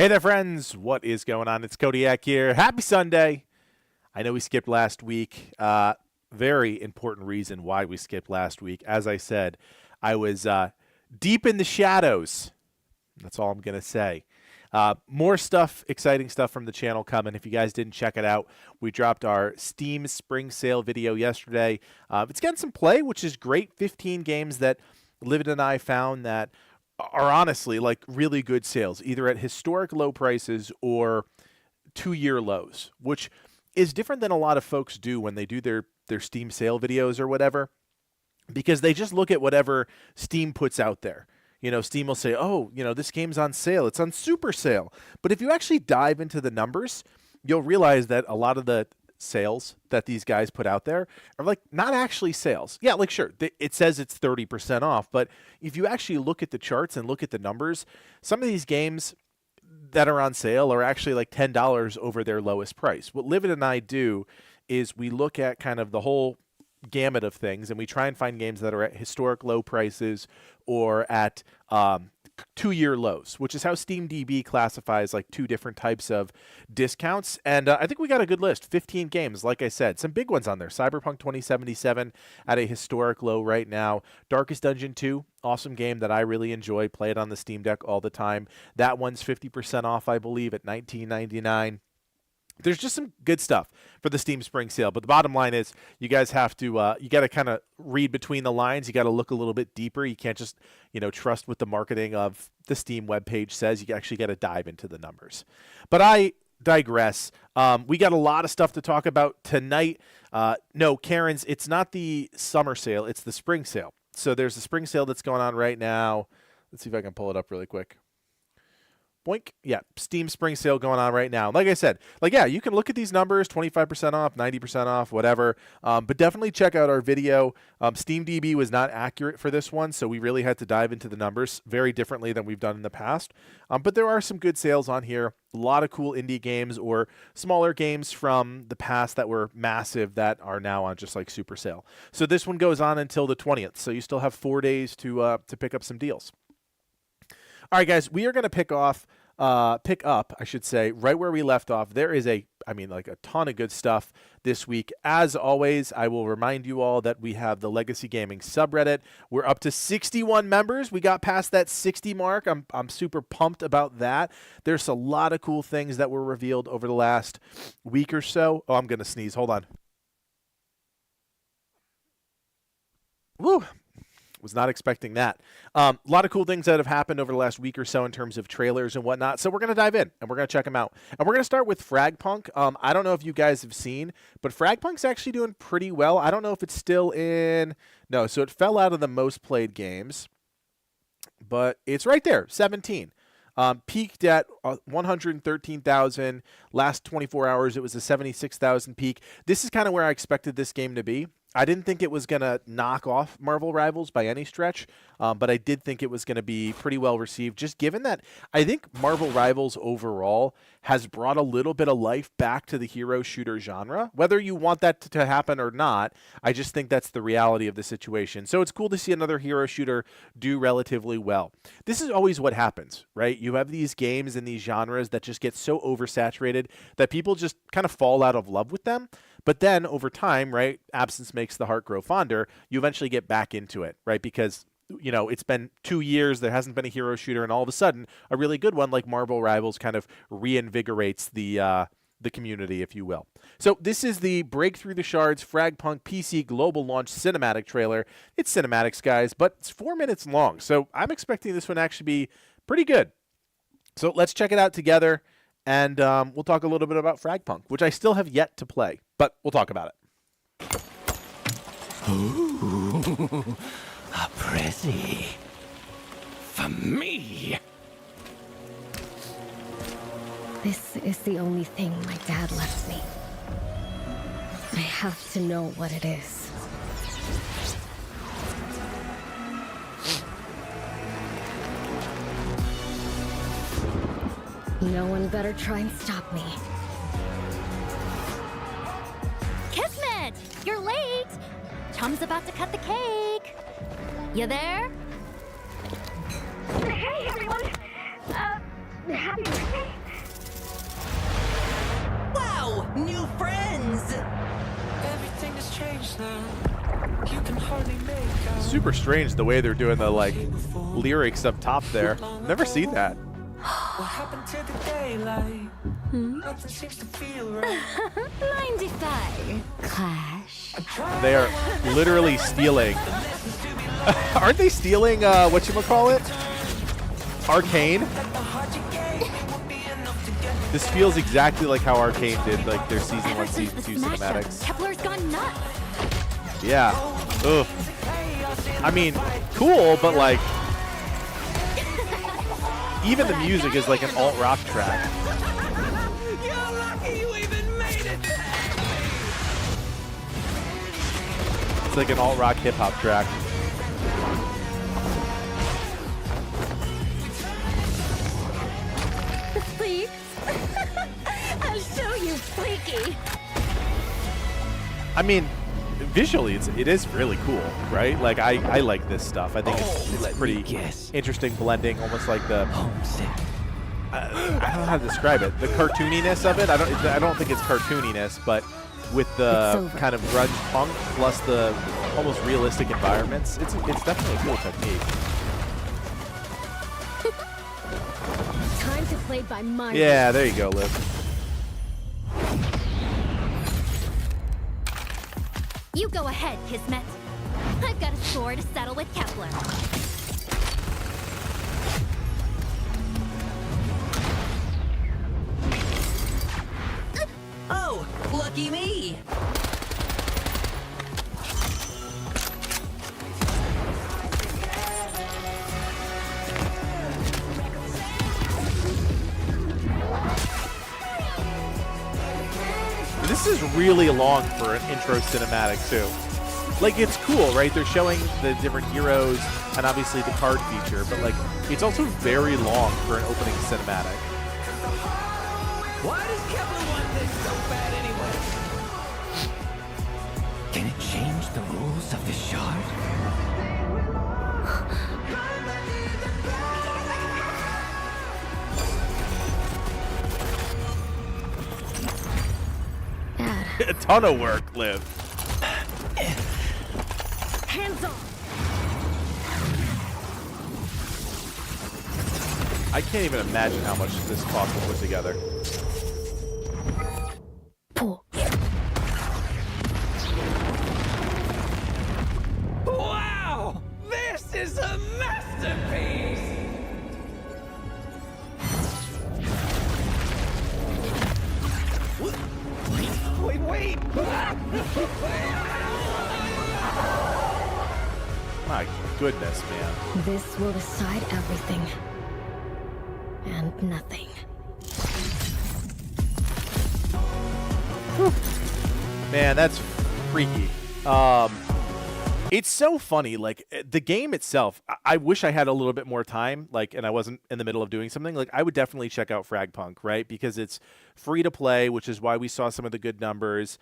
Hey there, friends. What is going on? It's Kodiak here. Happy Sunday. I know we skipped last week. Very important reason why we skipped last week. As I said, I was deep in the shadows. That's all I'm going to say. More stuff, exciting stuff from the channel coming. If you guys didn't check it out, we dropped our Steam Spring Sale video yesterday. It's getting some play, which is great. 15 games that Livid and I found that are honestly like really good sales, either at historic low prices or 2-year lows, which is different than a lot of folks do when they do their Steam sale videos or whatever, because they just look at whatever Steam puts out there. You know, Steam will say, oh, you know, this game's on sale. It's on super sale. But if you actually dive into the numbers, you'll realize that a lot of the sales that these guys put out there are like not actually sales. Yeah, like sure, it says it's 30% off, but if you actually look at the charts and look at the numbers, some of these games that are on sale are actually like $10 over their lowest price. What Livid and I do is we look at kind of the whole gamut of things, and we try and find games that are at historic low prices or at 2-year lows, which is how SteamDB classifies like 2 different types of discounts. And I think we got a good list. 15 games, like I said, some big ones on there. Cyberpunk 2077 at a historic low right now. Darkest Dungeon 2, awesome game that I really enjoy. Play it on the Steam Deck all the time. That one's 50% off, I believe, at $19.99. There's just some good stuff for the Steam Spring Sale, but the bottom line is you guys have to you got to kind of read between the lines. You got to look a little bit deeper. You can't just, you know, trust what the marketing of the Steam webpage says. You actually got to dive into the numbers. But I digress. We got a lot of stuff to talk about tonight. No, Karen's, it's not the summer sale, it's the spring sale. So there's a spring sale that's going on right now. Let's see if I can pull it up really quick. Boink. Yeah, Steam Spring Sale going on right now. Like I said, like, yeah, you can look at these numbers, 25% off, 90% off, whatever. But definitely check out our video. SteamDB was not accurate for this one, so we really had to dive into the numbers very differently than we've done in the past. But there are some good sales on here. A lot of cool indie games or smaller games from the past that were massive that are now on just like super sale. So this one goes on until the 20th, so you still have 4 days to pick up some deals. All right, guys, we are going to pick up, I should say, right where we left off. There is a ton of good stuff this week. As always, I will remind you all that we have the Legacy Gaming subreddit. We're up to 61 members. We got past that 60 mark. I'm super pumped about that. There's a lot of cool things that were revealed over the last week or so. Oh, I'm going to sneeze. Hold on. Woo. Was not expecting that. A lot of cool things that have happened over the last week or so in terms of trailers and whatnot. So we're going to dive in and we're going to check them out. And we're going to start with Fragpunk. I don't know if you guys have seen, but Fragpunk's actually doing pretty well. I don't know if it's still in. No, so it fell out of the most played games, but it's right there, 17. Peaked at 113,000. Last 24 hours, it was a 76,000 peak. This is kind of where I expected this game to be. I didn't think it was going to knock off Marvel Rivals by any stretch, but I did think it was going to be pretty well received, just given that I think Marvel Rivals overall has brought a little bit of life back to the hero shooter genre. Whether you want that to happen or not, I just think that's the reality of the situation. So it's cool to see another hero shooter do relatively well. This is always what happens, right? You have these games and these genres that just get so oversaturated that people just kind of fall out of love with them. But then over time, right, absence makes the heart grow fonder. You eventually get back into it, right? Because, you know, it's been 2 years, there hasn't been a hero shooter, and all of a sudden, a really good one like Marvel Rivals kind of reinvigorates the community, if you will. So this is the Break Through the Shards Fragpunk PC Global Launch Cinematic trailer. It's cinematics, guys, but it's 4 minutes long. So I'm expecting this one to actually be pretty good. So let's check it out together. And we'll talk a little bit about Fragpunk, which I still have yet to play, but we'll talk about it. Ooh, a pretty for me. This is the only thing my dad left me. I have to know what it is. No one better try and stop me. Kismet! You're late! Chum's about to cut the cake. You there? Hey, everyone! Happy birthday? Whoa! New friends! Everything has changed now. You can hardly make out. Super strange the way they're doing the like lyrics up top there. Never seen that. What happened to the daylight? Nothing seems to feel right. Mind if I clash? They are literally stealing. Aren't they stealing whatchamacallit? Arcane? This feels exactly like how Arcane did like their season 1, Ever since season the 2 smash up, cinematics. Kepler's gone nuts. Yeah. Ugh. I mean, cool, but like even the music is like an alt rock track. You're lucky you even made it. It's like an alt rock hip hop track. Please? I'll show you, freaky. I mean, visually, it is really cool, right? Like I like this stuff. I think let it's me pretty guess. interesting blending, almost like the Homesick. I don't know how to describe it. The cartooniness of it. I don't think it's cartooniness, but with It's the over. kind of grunge punk plus the almost realistic environments, it's definitely a cool technique. Time to play by my Yeah, there you go, Liv. You go ahead, Kismet. I've got a score to settle with Kepler. Oh, lucky me! This is really long for an intro cinematic too. Like it's cool, right? They're showing the different heroes and obviously the card feature, but like it's also very long for an opening cinematic. Why does Kepler want this so bad anyway? Can it change the rules of the shard? Dad. A ton of work, Liv. Hands off! I can't even imagine how much this cost to put together. Pull. Wow! This is a masterpiece! Wait! My goodness, man. This will decide everything. And nothing. Man, that's freaky. It's so funny. Like the game itself, I wish I had a little bit more time. Like, and I wasn't in the middle of doing something. Like, I would definitely check out Fragpunk, right? Because it's free to play, which is why we saw some of the good numbers.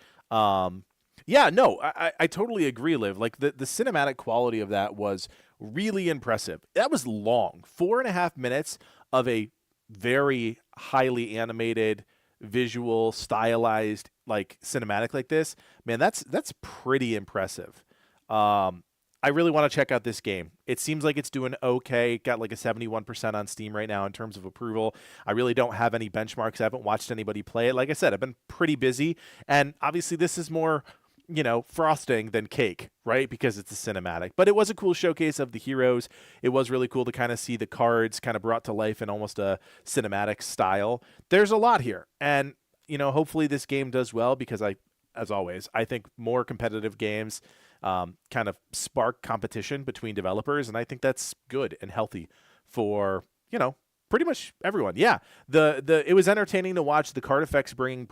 Yeah, no, I totally agree, Liv. Like the cinematic quality of that was really impressive. That was long, 4.5 minutes of a very highly animated, visual, stylized like cinematic like this. Man, that's pretty impressive. I really want to check out this game. It seems like it's doing okay. Got like a 71% on Steam right now in terms of approval. I really don't have any benchmarks. I haven't watched anybody play it. Like I said, I've been pretty busy, and obviously this is more, frosting than cake, right? Because it's a cinematic. But it was a cool showcase of the heroes. It was really cool to kind of see the cards kind of brought to life in almost a cinematic style. There's a lot here, and hopefully this game does well because as always, I think more competitive games kind of spark competition between developers, and I think that's good and healthy for pretty much everyone. Yeah, it was entertaining to watch the card effects bringing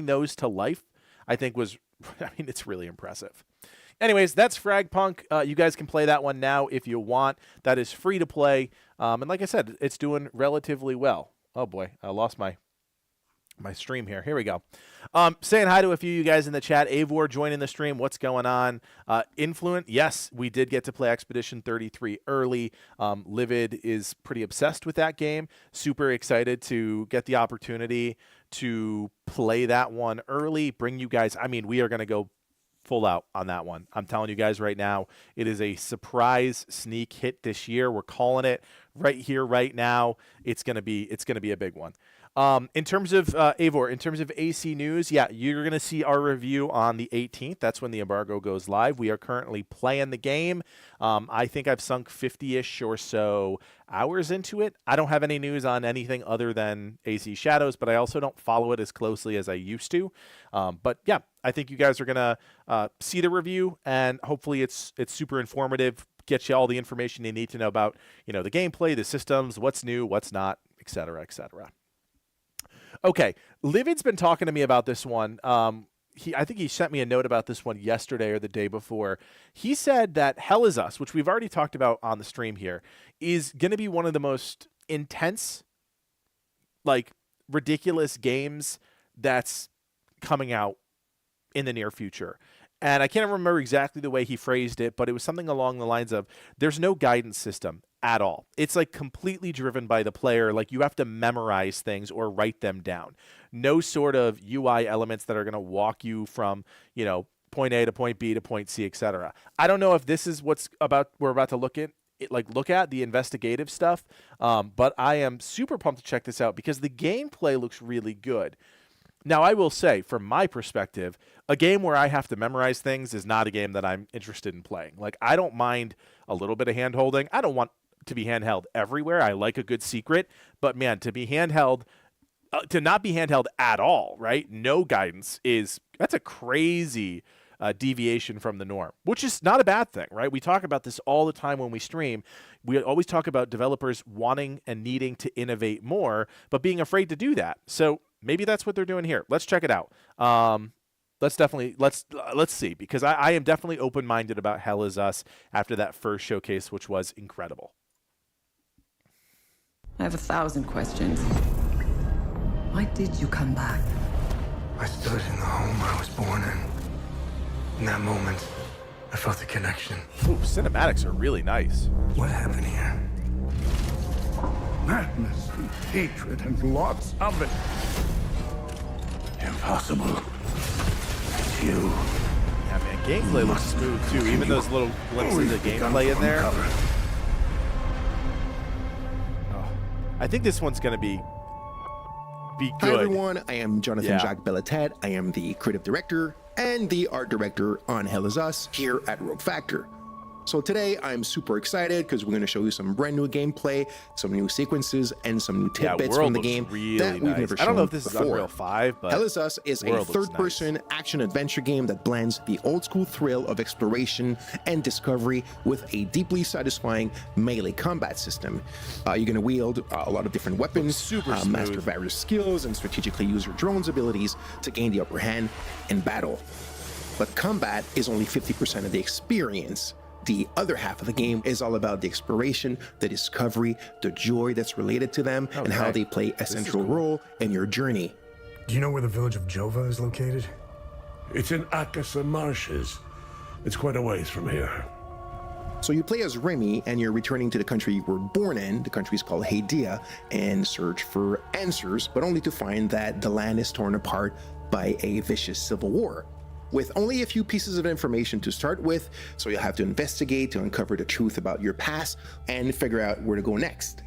those to life. I think was, it's really impressive. Anyways, that's Fragpunk. You guys can play that one now if you want. That is free to play, and like I said, it's doing relatively well. Oh boy, I lost my my stream here. Here we go. Saying hi to a few of you guys in the chat. Avor joining the stream. What's going on? Influent. Yes, we did get to play Expedition 33 early. Livid is pretty obsessed with that game. Super excited to get the opportunity to play that one early. Bring you guys. I mean, we are going to go full out on that one. I'm telling you guys right now, it is a surprise sneak hit this year. We're calling it right here, right now. It's gonna be a big one. In terms of Avor, in terms of AC news, yeah, you're going to see our review on the 18th. That's when the embargo goes live. We are currently playing the game. I think I've sunk 50-ish or so hours into it. I don't have any news on anything other than AC Shadows, but I also don't follow it as closely as I used to. But yeah, I think you guys are going to see the review, and hopefully it's super informative, get you all the information you need to know about, the gameplay, the systems, what's new, what's not, et cetera, et cetera. Okay, Livid's been talking to me about this one. I think he sent me a note about this one yesterday or the day before. He said that Hell Is Us, which we've already talked about on the stream here, is going to be one of the most intense, ridiculous games that's coming out in the near future. And I can't remember exactly the way he phrased it, but it was something along the lines of, there's no guidance system at all. It's completely driven by the player. You have to memorize things or write them down. No sort of UI elements that are going to walk you from, point A to point B to point C, etc. I don't know if this is we're about to look at the investigative stuff. But I am super pumped to check this out because the gameplay looks really good. Now, I will say, from my perspective, a game where I have to memorize things is not a game that I'm interested in playing. I don't mind a little bit of hand-holding. I don't want to be handheld everywhere. I like a good secret. But, man, to be handheld, to not be handheld at all, right? No guidance that's a crazy deviation from the norm, which is not a bad thing, right? We talk about this all the time when we stream. We always talk about developers wanting and needing to innovate more, but being afraid to do that. So maybe that's what they're doing here. Let's check it out. Let's see, because I am definitely open-minded about Hell Is Us after that first showcase, which was incredible. I have 1,000 questions. Why did you come back? I stood in the home I was born in. In that moment, I felt a connection. Ooh, cinematics are really nice. What happened here? Madness and hatred and lots of it. Impossible. It's you. Yeah, man, gameplay looks smooth too. Even those little glimpses of gameplay in there. Oh, I think this one's gonna be good. Hi everyone, I am Jonathan Jacques Bellatet. I am the creative director and the art director on Hell Is Us here at Rogue Factor. So today I'm super excited because we're going to show you some brand new gameplay, some new sequences, and some new tidbits from the game really that we've never shown before. I don't know if this is Unreal 5, but Hell Is Us is a third-person action-adventure game that blends the old-school thrill of exploration and discovery with a deeply satisfying melee combat system. You're going to wield a lot of different weapons, master various skills, and strategically use your drone's abilities to gain the upper hand in battle. But combat is only 50% of the experience. The other half of the game is all about the exploration, the discovery, the joy that's related to them, and how they play a central role in your journey. Do you know where the village of Jova is located? It's in Akasa Marshes. It's quite a ways from here. So you play as Remy, and you're returning to the country you were born in. The country is called Hadia, and search for answers, but only to find that the land is torn apart by a vicious civil war. With only a few pieces of information to start with, so you'll have to investigate to uncover the truth about your past and figure out where to go next.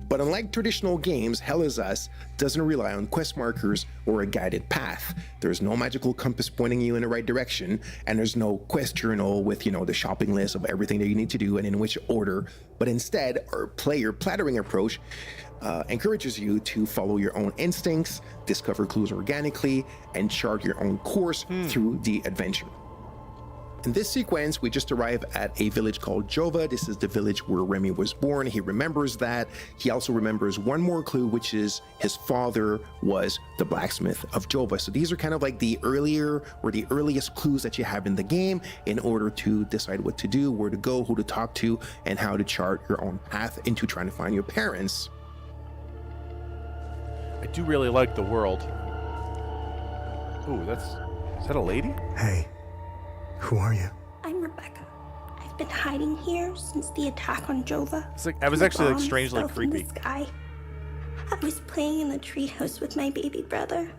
But unlike traditional games, Hell Is Us doesn't rely on quest markers or a guided path. There's no magical compass pointing you in the right direction, and there's no quest journal with, the shopping list of everything that you need to do and in which order. But instead, our player plattering approach encourages you to follow your own instincts, discover clues organically, and chart your own course through the adventure. In this sequence, we just arrive at a village called Jova. This is the village where Remy was born. He remembers that. He also remembers one more clue, which is his father was the blacksmith of Jova. So these are kind of like the earliest clues that you have in the game in order to decide what to do, where to go, who to talk to, and how to chart your own path into trying to find your parents. I do really like the world. Ooh, is that a lady? Hey, who are you? I'm Rebecca. I've been hiding here since the attack on Jova. It's like I was actually like strangely Bombs fell from creepy. the sky. I was playing in the treehouse with my baby brother.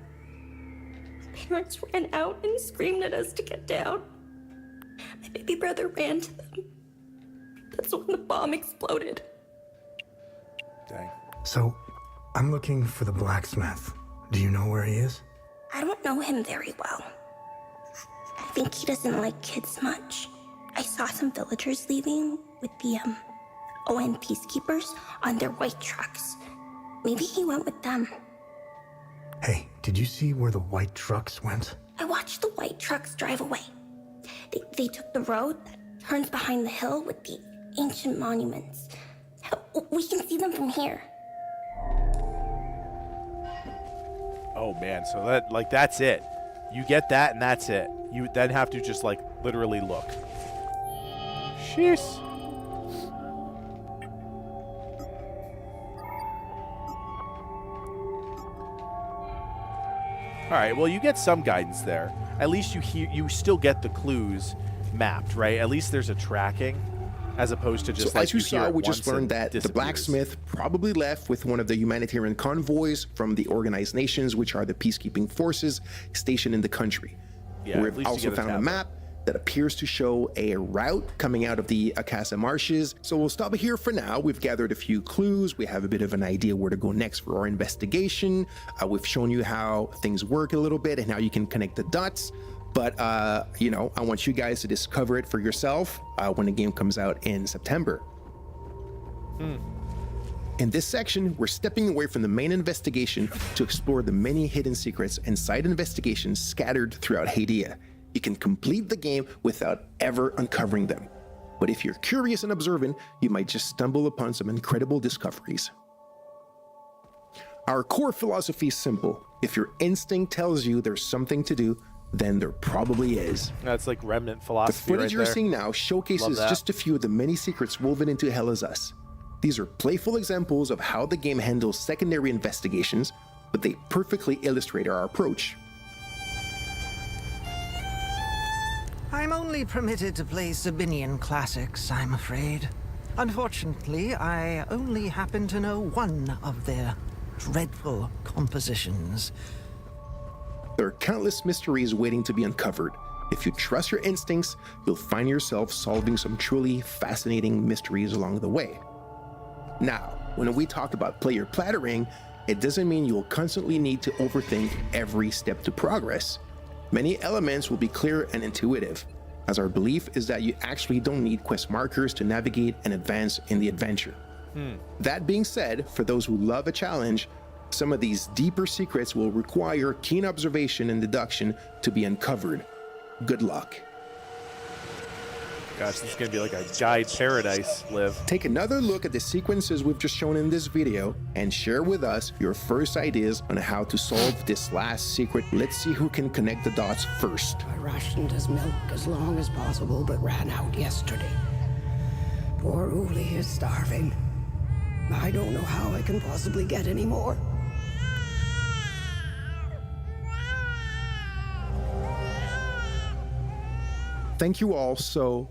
My parents ran out and screamed at us to get down. My baby brother ran to them. That's when the bomb exploded. Dang. So, I'm looking for the blacksmith. Do you know where he is? I don't know him very well. I think he doesn't like kids much. I saw some villagers leaving with the ON peacekeepers on their white trucks. Maybe he went with them. Hey, did you see where the white trucks went? I watched the white trucks drive away. They took the road that turns behind the hill with the ancient monuments. We can see them from here. Oh man, so that's it. You get that and that's it. You then have to just like literally look. Sheesh. All right, well you get some guidance there. At least you still get the clues mapped, right? At least there's a tracking as opposed to just so like as you hear saw, it we just once and learned that the disappears. blacksmith probably left with one of the humanitarian convoys from the organized nations, which are the peacekeeping forces stationed in the country. Yeah, at We've least you also get a found a tablet. map that appears to show a route coming out of the Akasa marshes. So we'll stop here for now. We've gathered a few clues. We have a bit of an idea where to go next for our investigation. We've shown you how things work a little bit and how you can connect the dots. But, you know, I want you guys to discover it for yourself when the game comes out in September. In this section, we're stepping away from the main investigation to explore the many hidden secrets and side investigations scattered throughout Hadia. You can complete the game without ever uncovering them. But if you're curious and observant, you might just stumble upon some incredible discoveries. Our core philosophy is simple. If your instinct tells you there's something to do, then there probably is. That's like remnant The philosophy footage right you're there. seeing now Love showcases that. just a few of the many secrets woven into Hell Is Us. These are playful examples of how the game handles secondary investigations, but they perfectly illustrate our approach. I'm only permitted to play Sabinian classics, I'm afraid. Unfortunately, I only happen to know one of their dreadful compositions. There are countless mysteries waiting to be uncovered. If you trust your instincts, you'll find yourself solving some truly fascinating mysteries along the way. Now, when we talk about player plattering, it doesn't mean you'll constantly need to overthink every step to progress. Many elements will be clear and intuitive, as our belief is that you actually don't need quest markers to navigate and advance in the adventure. That being said, for those who love a challenge, some of these deeper secrets will require keen observation and deduction to be uncovered. Good luck. Gosh, this is gonna be like a guide paradise, Liv. Take another look at the sequences we've just shown in this video and share with us your first ideas on how to solve this last secret. Let's see who can connect the dots first. I rationed his milk as long as possible, but ran out yesterday. Poor Uli is starving. I don't know how I can possibly get any more. Thank you all so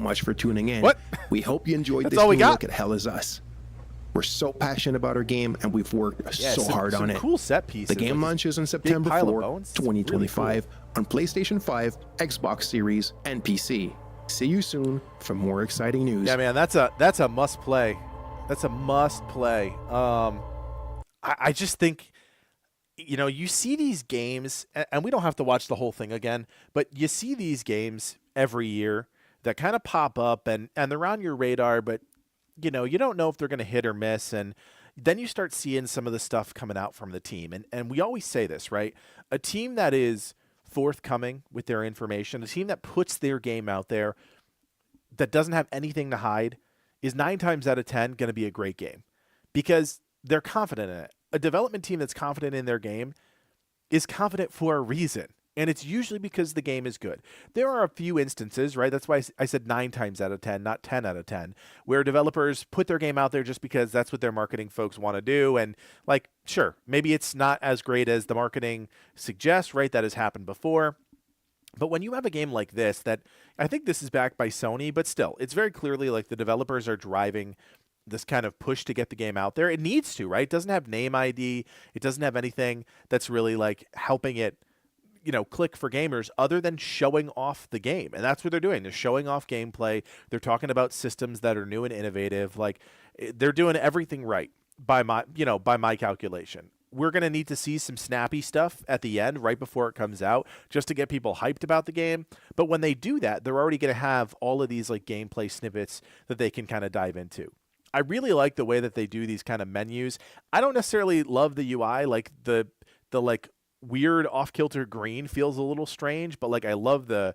much for tuning in. What? We hope you enjoyed That's this all we new got? look at Hell Is Us. We're so passionate about our game and we've worked Yeah, so hard on it. Cool set pieces. The game like launches on September pile of 4, bones. It's really 2025 on PlayStation 5, Xbox Series, and PC. See you soon for more exciting news. Yeah, man, that's a must play. That's a must play. I just think, you know, you see these games, and we don't have to watch the whole thing again, but you see these games every year that kind of pop up and they're on your radar, but you know, you don't know if they're going to hit or miss. And then you start seeing some of the stuff coming out from the team. And we always say this, right? A team that is forthcoming with their information, a team that puts their game out there, that doesn't have anything to hide, is 9 times out of 10 going to be a great game because they're confident in it. A development team that's confident in their game is confident for a reason. And it's usually because the game is good. There are a few instances, right? That's why I said 9 times out of 10, not 10 out of 10, where developers put their game out there just because that's what their marketing folks want to do. And like, sure, maybe it's not as great as the marketing suggests, right? That has happened before. But when you have a game like this, that I think this is backed by Sony, but still, it's very clearly like the developers are driving this kind of push to get the game out there. It needs to, right? It doesn't have name ID. It doesn't have anything that's really like helping it, click for gamers other than showing off the game. And that's what they're doing. They're showing off gameplay. They're talking about systems that are new and innovative. Like they're doing everything right by my calculation. We're going to need to see some snappy stuff at the end right before it comes out just to get people hyped about the game. But when they do that, they're already going to have all of these like gameplay snippets that they can kind of dive into. I really like the way that they do these kind of menus. I don't necessarily love the UI, like the like weird off-kilter green feels a little strange, but like I love the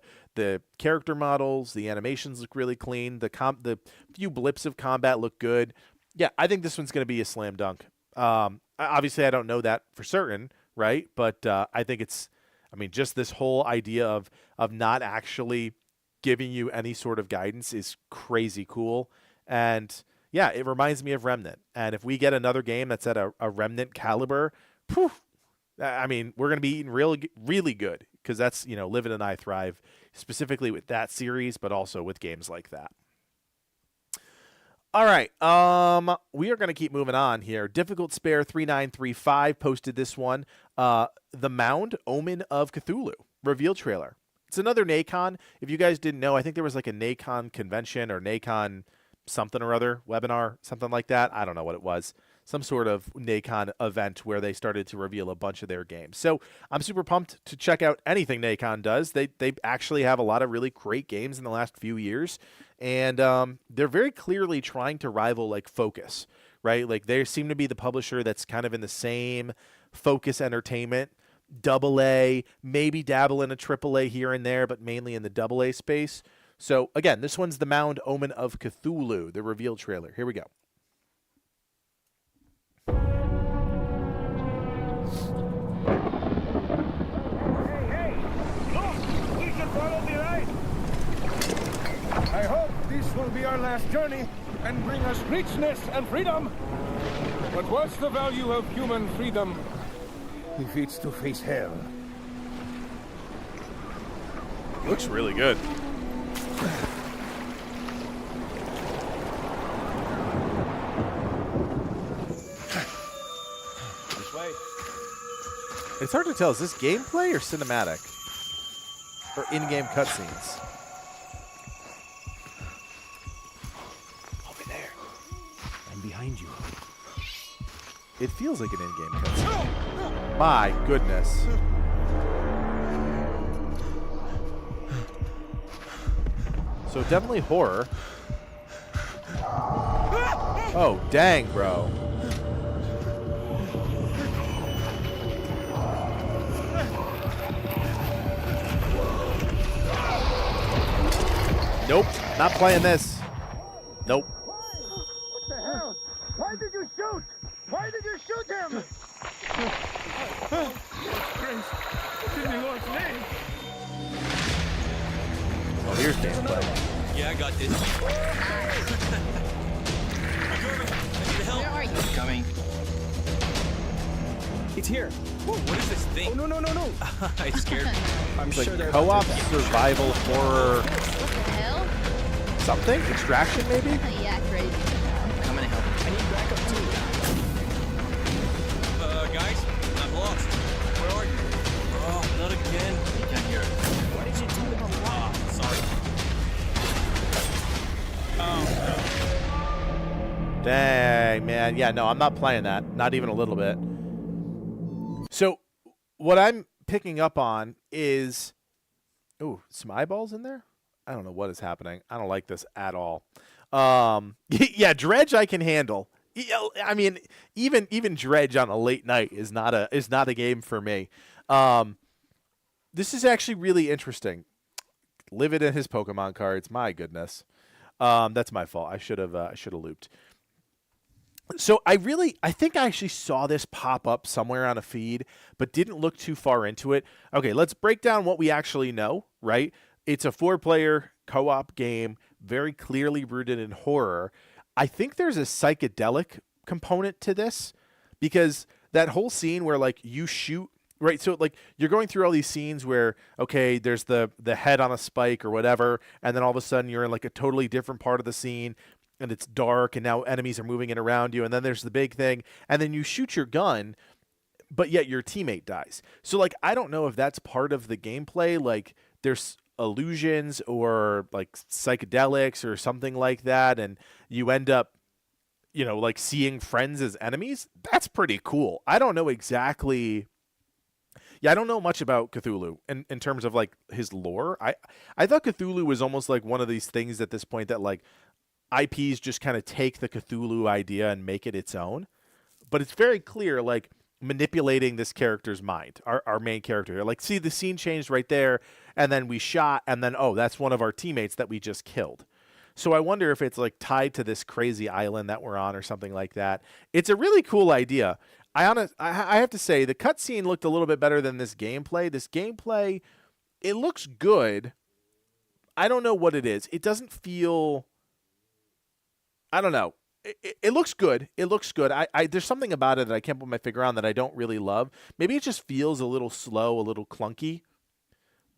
character models, the animations look really clean, the few blips of combat look good. Yeah, I think this one's going to be a slam dunk. Obviously I don't know that for certain, right? But I think just this whole idea of not actually giving you any sort of guidance is crazy cool. And yeah, it reminds me of Remnant. And if we get another game that's at a Remnant caliber, we're going to be eating really good, because that's, Live It and I Thrive, specifically with that series, but also with games like that. All right, we are going to keep moving on here. Difficult Spare 3935 posted this one. The Mound, Omen of Cthulhu, reveal trailer. It's another NACON. If you guys didn't know, I think there was like a NACON convention or NACON something or other, webinar, something like that. I don't know what it was. Some sort of NACON event where they started to reveal a bunch of their games. So I'm super pumped to check out anything NACON does. They actually have a lot of really great games in the last few years. And they're very clearly trying to rival like Focus, right? Like they seem to be the publisher that's kind of in the same Focus Entertainment, AA, maybe dabble in a AAA here and there, but mainly in the AA space. So again, this one's The Mound, Omen of Cthulhu, the reveal trailer. Here we go. I hope this will be our last journey and bring us richness and freedom. But what's the value of human freedom if it's to face hell? Looks really good. This way. It's hard to tell. Is this gameplay or cinematic? Or in-game cutscenes? Behind you. It feels like an in-game cutscene. My goodness. So definitely horror. Oh, dang, bro. Nope, not playing this. Nope. Why did you shoot? Why did you shoot him? Prince, in the Lord's name. Oh, here's gameplay. Yeah, I got this. I need help. Where are you? Coming. It's here. Whoa, what is this thing? Oh, no. I scared me. I'm It's sure like they're co-op survival horror. What the hell? Something? Extraction, maybe? Yeah, crazy. I'm coming to help. I need backup too. Guys, I'm lost. Where are you? Oh, not again. I can't hear it. What did you do with the lock? Sorry. Dang, man. Yeah, no, I'm not playing that. Not even a little bit. So, what I'm picking up on is... Ooh, some eyeballs in there? I don't know what is happening. I don't like this at all. Yeah, Dredge I can handle. I mean, even Dredge on a late night is not a game for me. This is actually really interesting. Live It in his Pokemon cards. My goodness. That's my fault. I should have looped. So I think I actually saw this pop up somewhere on a feed, but didn't look too far into it. Okay, let's break down what we actually know, right? It's a 4-player co-op game, very clearly rooted in horror. I think there's a psychedelic component to this, because that whole scene where like you shoot, right? So like you're going through all these scenes where, okay, there's the head on a spike or whatever, and then all of a sudden you're in like a totally different part of the scene, and it's dark, and now enemies are moving in around you, and then there's the big thing, and then you shoot your gun, but yet your teammate dies. So like I don't know if that's part of the gameplay, like there's illusions or like psychedelics or something like that, and you end up, you know, like seeing friends as enemies. That's pretty cool. I don't know exactly. Yeah, I don't know much about Cthulhu in terms of like his lore. I thought Cthulhu was almost like one of these things at this point that like IPs just kind of take the Cthulhu idea and make it its own. But it's very clear, like manipulating this character's mind, our main character. Like, see, the scene changed right there, and then we shot, and then, oh, that's one of our teammates that we just killed. So I wonder if it's like tied to this crazy island that we're on or something like that. It's a really cool idea. I have to say, the cutscene looked a little bit better than this gameplay. This gameplay, it looks good. I don't know what it is. It doesn't feel... I don't know. It looks good. It looks good. There's something about it that I can't put my finger on that I don't really love. Maybe it just feels a little slow, a little clunky.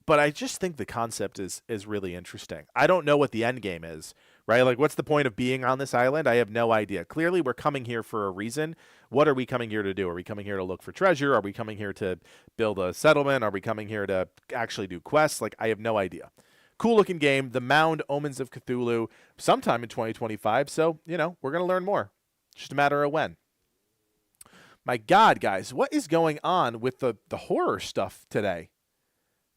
But I just think the concept is really interesting. I don't know what the end game is, right? Like, what's the point of being on this island? I have no idea. Clearly, we're coming here for a reason. What are we coming here to do? Are we coming here to look for treasure? Are we coming here to build a settlement? Are we coming here to actually do quests? Like, I have no idea. Cool looking game, The Mound Omens of Cthulhu, sometime in 2025. So, you know, we're going to learn more. Just a matter of when. My God, guys, what is going on with the horror stuff today?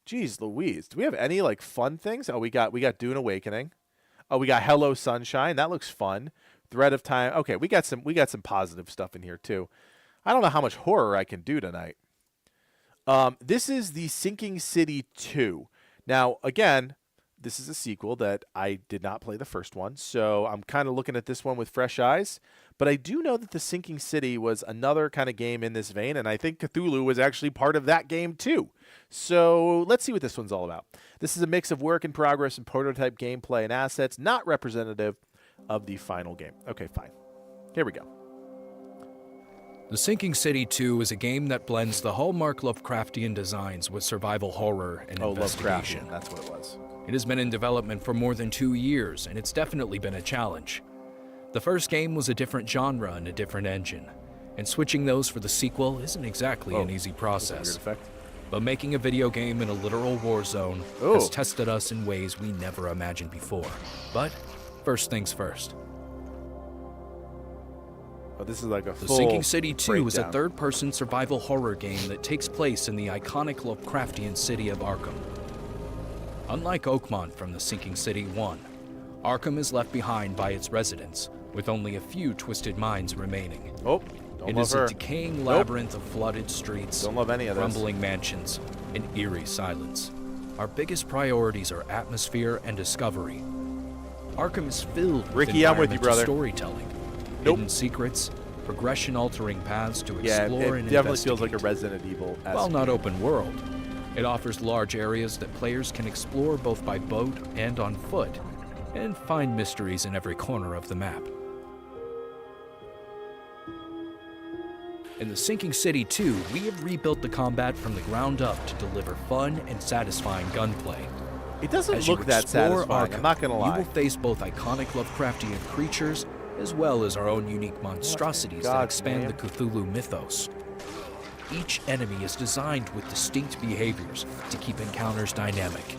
Jeez Louise. Do we have any like fun things? Oh, we got Dune Awakening. Oh, we got Hello Sunshine. That looks fun. Thread of Time. Okay, we got some positive stuff in here too. I don't know how much horror I can do tonight. This is the Sinking City 2. Now, again, this is a sequel that I did not play the first one, so I'm kind of looking at this one with fresh eyes. But I do know that the Sinking City was another kind of game in this vein, and I think Cthulhu was actually part of that game too. So let's see what this one's all about. This is a mix of work in progress and prototype gameplay and assets, not representative of the final game. Okay, fine. Here we go. The Sinking City 2 is a game that blends the hallmark Lovecraftian designs with survival horror and investigation. Lovecraftian, that's what it was. It has been in development for more than 2 years, and it's definitely been a challenge. The first game was a different genre and a different engine, and switching those for the sequel isn't exactly an easy process. But making a video game in a literal war zone has tested us in ways we never imagined before. But first things first. Oh, this is like a The full Sinking City 2 is a breakdown. third-person survival horror game that takes place in the iconic Lovecraftian city of Arkham. Unlike Oakmont from the Sinking City 1, Arkham is left behind by its residents, with only a few twisted minds remaining. Oh, don't It love is her. a decaying labyrinth of flooded streets, Don't love any of this. crumbling mansions, and eerie silence. Our biggest priorities are atmosphere and discovery. Arkham is filled with Ricky, I'm with you, environmental brother. storytelling, hidden secrets, progression-altering paths to Yeah, explore it and definitely feels investigate. like a Resident Evil. While not open world, it offers large areas that players can explore both by boat and on foot, and find mysteries in every corner of the map. In the Sinking City 2, we have rebuilt the combat from the ground up to deliver fun and satisfying gunplay. It doesn't As you look that explore satisfying, I'm not gonna You lie. will face both iconic Lovecraftian creatures as well as our own unique monstrosities that God, expand man. the Cthulhu mythos. Each enemy is designed with distinct behaviors to keep encounters dynamic.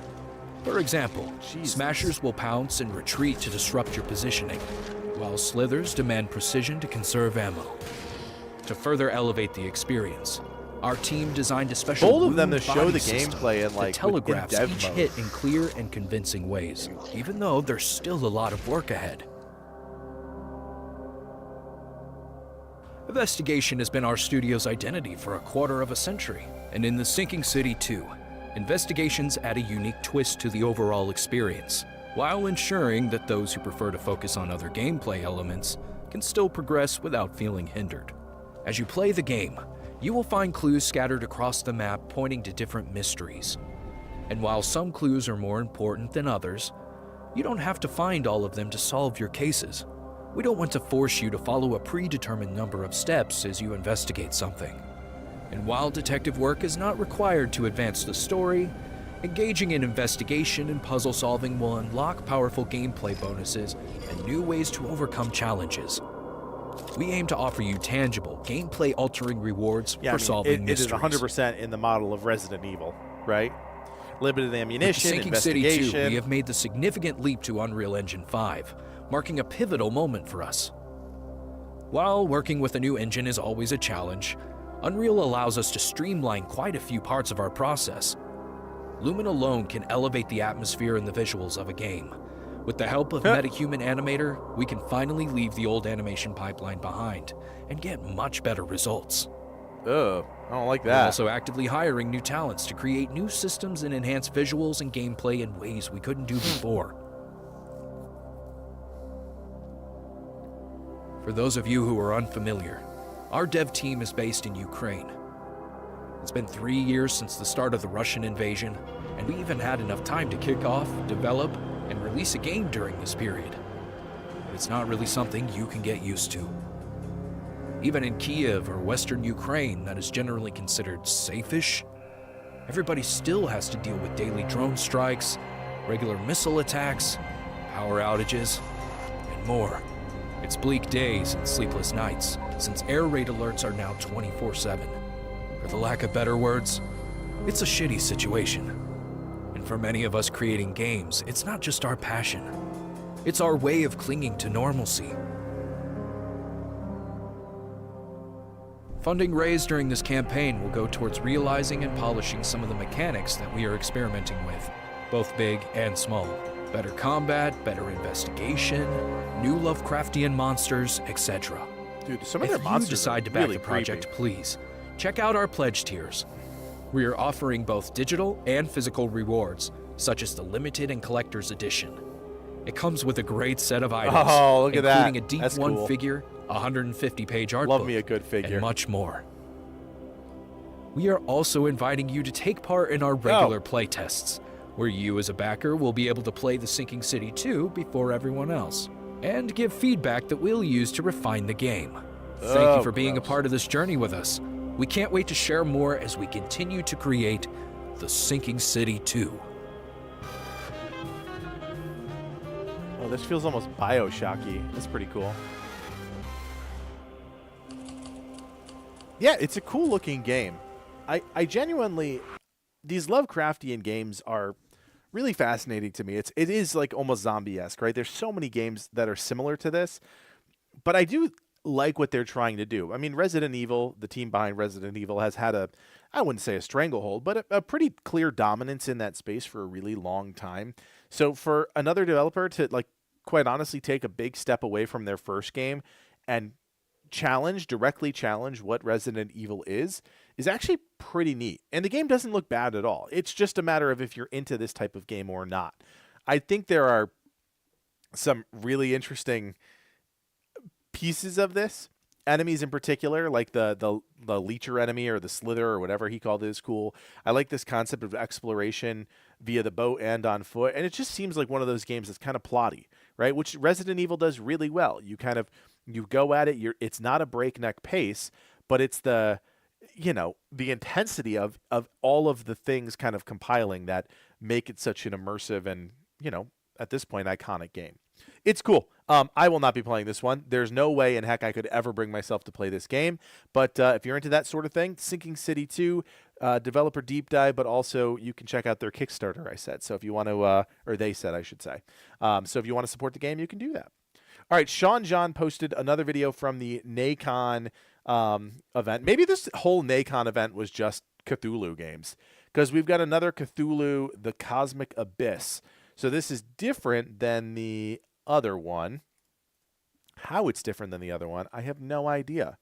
For example, Smashers will pounce and retreat to disrupt your positioning, while Slithers demand precision to conserve ammo. To further elevate the experience, our team designed a special Bold of them to wound show body the system gameplay in, that like, telegraphs within dev each mode. hit in clear and convincing ways, even though there's still a lot of work ahead. Investigation has been our studio's identity for a quarter of a century, and in the Sinking City 2, investigations add a unique twist to the overall experience, while ensuring that those who prefer to focus on other gameplay elements can still progress without feeling hindered. As you play the game, you will find clues scattered across the map pointing to different mysteries. And while some clues are more important than others, you don't have to find all of them to solve your cases. We don't want to force you to follow a predetermined number of steps as you investigate something. And while detective work is not required to advance the story, engaging in investigation and puzzle solving will unlock powerful gameplay bonuses and new ways to overcome challenges. We aim to offer you tangible, gameplay-altering rewards for solving mysteries. It is 100% in the model of Resident Evil, right? Limited ammunition, With Sinking City 2, investigation. we have made the significant leap to Unreal Engine 5, marking a pivotal moment for us. While working with a new engine is always a challenge, Unreal allows us to streamline quite a few parts of our process. Lumen alone can elevate the atmosphere and the visuals of a game. With the help of MetaHuman Animator, we can finally leave the old animation pipeline behind and get much better results. Ugh, I don't like We're that. also actively hiring new talents to create new systems and enhance visuals and gameplay in ways we couldn't do before. For those of you who are unfamiliar, our dev team is based in Ukraine. It's been 3 years since the start of the Russian invasion, and we even had enough time to kick off, develop, and release a game during this period. But it's not really something you can get used to. Even in Kiev or Western Ukraine, that is generally considered safe-ish, everybody still has to deal with daily drone strikes, regular missile attacks, power outages, and more. It's bleak days and sleepless nights, since air raid alerts are now 24/7. For the lack of better words, it's a shitty situation. And for many of us creating games, it's not just our passion. It's our way of clinging to normalcy. Funding raised during this campaign will go towards realizing and polishing some of the mechanics that we are experimenting with, both big and small. Better combat, better investigation, new Lovecraftian monsters, etc. Dude, some of If their monsters you decide to are back really the project, creepy. please check out our pledge tiers. We are offering both digital and physical rewards, such as the limited and collector's edition. It comes with a great set of items, Oh, look at that. including a Deep That's One cool. figure, a 150-page art Love book, me a good figure. and much more. We are also inviting you to take part in our regular playtests, where you as a backer will be able to play the Sinking City 2 before everyone else, and give feedback that we'll use to refine the game. Thank you for being a part of this journey with us. We can't wait to share more as we continue to create the Sinking City 2. Oh, this feels almost Bioshocky. That's pretty cool. Yeah, it's a cool looking game. I genuinely, these Lovecraftian games are really fascinating to me. It is like almost zombie-esque, right? There's so many games that are similar to this, but I do like what they're trying to do. I mean, Resident Evil, the team behind Resident Evil, has had I wouldn't say a stranglehold, but a pretty clear dominance in that space for a really long time. So for another developer to, like, quite honestly take a big step away from their first game and directly challenge what Resident Evil is actually pretty neat. And the game doesn't look bad at all. It's just a matter of if you're into this type of game or not. I think there are some really interesting pieces of this. Enemies in particular, like the Leecher enemy or the Slither or whatever he called it, is cool. I like this concept of exploration via the boat and on foot. And it just seems like one of those games that's kind of plotty, right? Which Resident Evil does really well. You go at it, it's not a breakneck pace, but it's the intensity of all of the things kind of compiling that make it such an immersive and, at this point, iconic game. It's cool. I will not be playing this one. There's no way in heck I could ever bring myself to play this game. But if you're into that sort of thing, Sinking City 2, developer deep dive, but also you can check out their Kickstarter, I said. So if you want to, or they said, I should say. So if you want to support the game, you can do that. All right, Sean John posted another video from the NACON event. Maybe this whole NACON event was just Cthulhu games, because we've got another Cthulhu, The Cosmic Abyss. So this is different than the other one. How it's different than the other one, I have no idea.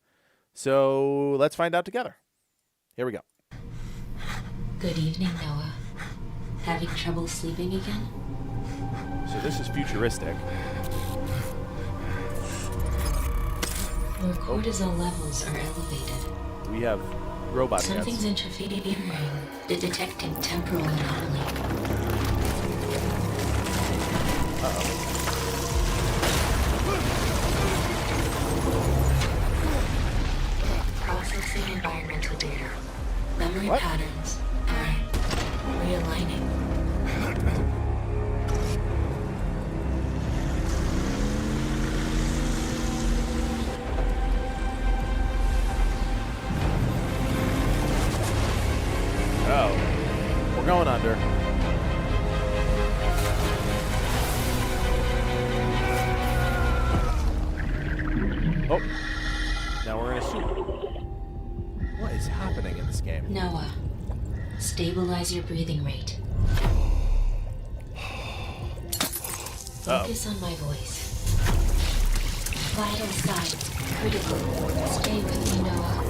So let's find out together. Here we go. Good evening, Noah. Having trouble sleeping again? So this is futuristic. Your cortisol levels are elevated. We have robot Something's hands. interfering detecting temporal anomaly. Processing environmental data. Memory patterns are realigning. Oh, we're going under. Oh, now we're in a suit. What is happening in this game? Noah, stabilize your breathing rate. Focus on my voice. Vital signs critical. Stay with me, Noah.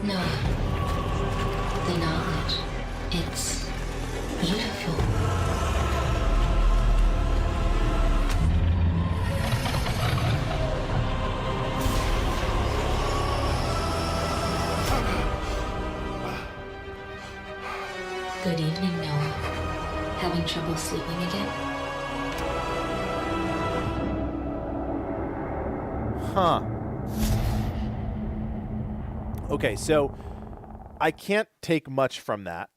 Noah, the knowledge, it's beautiful. Good evening, Noah. Having trouble sleeping again? Huh. Okay, so I can't take much from that,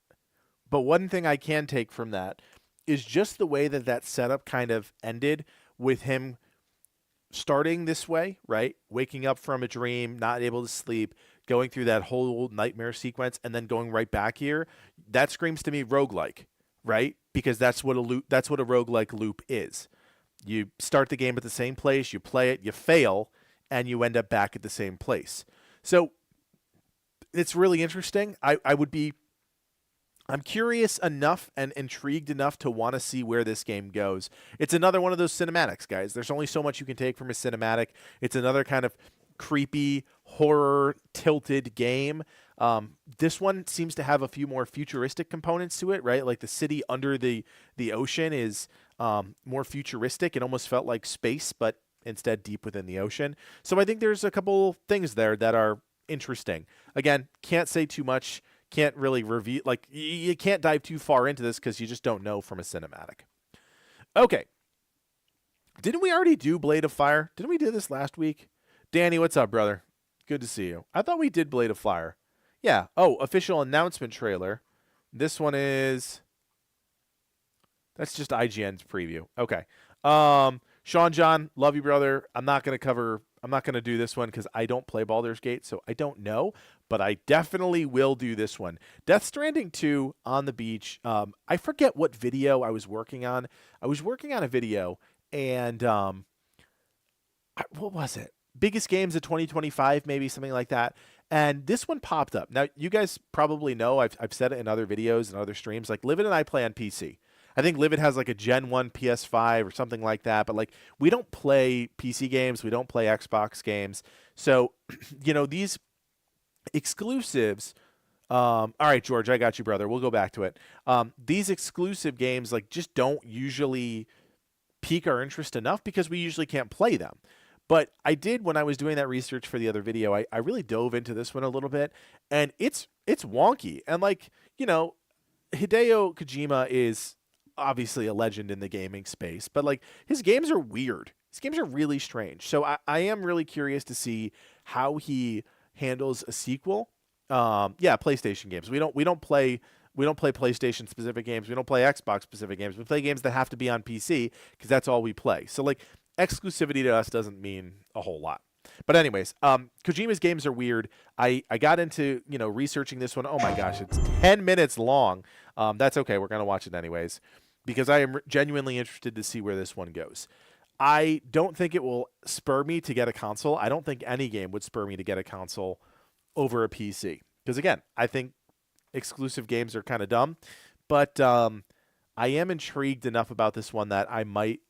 but one thing I can take from that is just the way that that setup kind of ended with him starting this way, right? Waking up from a dream, not able to sleep, going through that whole nightmare sequence, and then going right back here. That screams to me roguelike, right? Because that's what a roguelike loop is. You start the game at the same place, you play it, you fail, and you end up back at the same place. So it's really interesting. I'm curious enough and intrigued enough to want to see where this game goes. It's another one of those cinematics, guys. There's only so much you can take from a cinematic. It's another kind of creepy, horror tilted game. This one seems to have a few more futuristic components to it, right? Like the city under the ocean is more futuristic. It almost felt like space, but instead deep within the ocean. So I think there's a couple things there that are interesting. Again, can't say too much. Can't really reveal, like, you can't dive too far into this because you just don't know from a cinematic. Okay. Didn't we already do Blade of Fire? Didn't we do this last week? Danny, what's up, brother? Good to see you. I thought we did Blade of Fire. Yeah. Oh, official announcement trailer. This one is... That's just IGN's preview. Okay. Sean John, love you, brother. I'm not going to do this one because I don't play Baldur's Gate, so I don't know, but I definitely will do this one. Death Stranding 2 on the beach. I forget what video I was working on. I was working on a video, and what was it? Biggest games of 2025, maybe something like that. And this one popped up. Now, you guys probably know, I've said it in other videos and other streams, like Livid and I play on PC. I think Livid has like a Gen 1 PS5 or something like that, but like we don't play PC games, we don't play Xbox games. So, these exclusives, all right, George, I got you, brother. We'll go back to it. These exclusive games like just don't usually pique our interest enough because we usually can't play them. But I did, when I was doing that research for the other video, I really dove into this one a little bit, and it's wonky. And like, Hideo Kojima is obviously a legend in the gaming space, but like his games are weird. His games are really strange. So I am really curious to see how he handles a sequel. PlayStation games. We don't play PlayStation specific games. We don't play Xbox specific games. We play games that have to be on PC because that's all we play. So like exclusivity to us doesn't mean a whole lot. But anyways, Kojima's games are weird. I got into, researching this one. Oh my gosh, it's 10 minutes long. That's okay. We're going to watch it anyways because I am genuinely interested to see where this one goes. I don't think it will spur me to get a console. I don't think any game would spur me to get a console over a PC. Because again, I think exclusive games are kind of dumb. But I am intrigued enough about this one that I might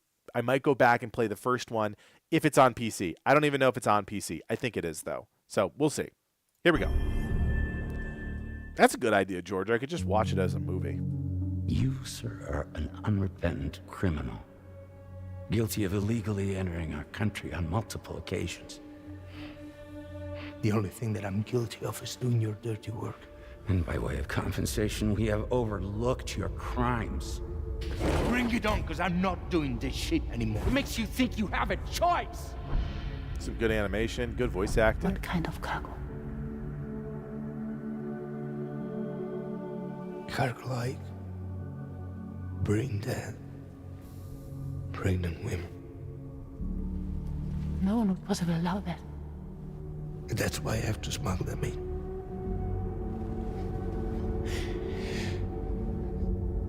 go back and play the first one if it's on PC. I don't even know if it's on PC. I think it is, though. So we'll see. Here we go. That's a good idea, George. I could just watch it as a movie. You, sir, are an unrepentant criminal, guilty of illegally entering our country on multiple occasions. The only thing that I'm guilty of is doing your dirty work. And by way of compensation, we have overlooked your crimes. Bring it on, because I'm not doing this shit anymore. What makes you think you have a choice? Some good animation, good voice acting. What kind of cargo? Cargo like brain dead, pregnant women. No one would possibly allow that. That's why I have to smuggle them in.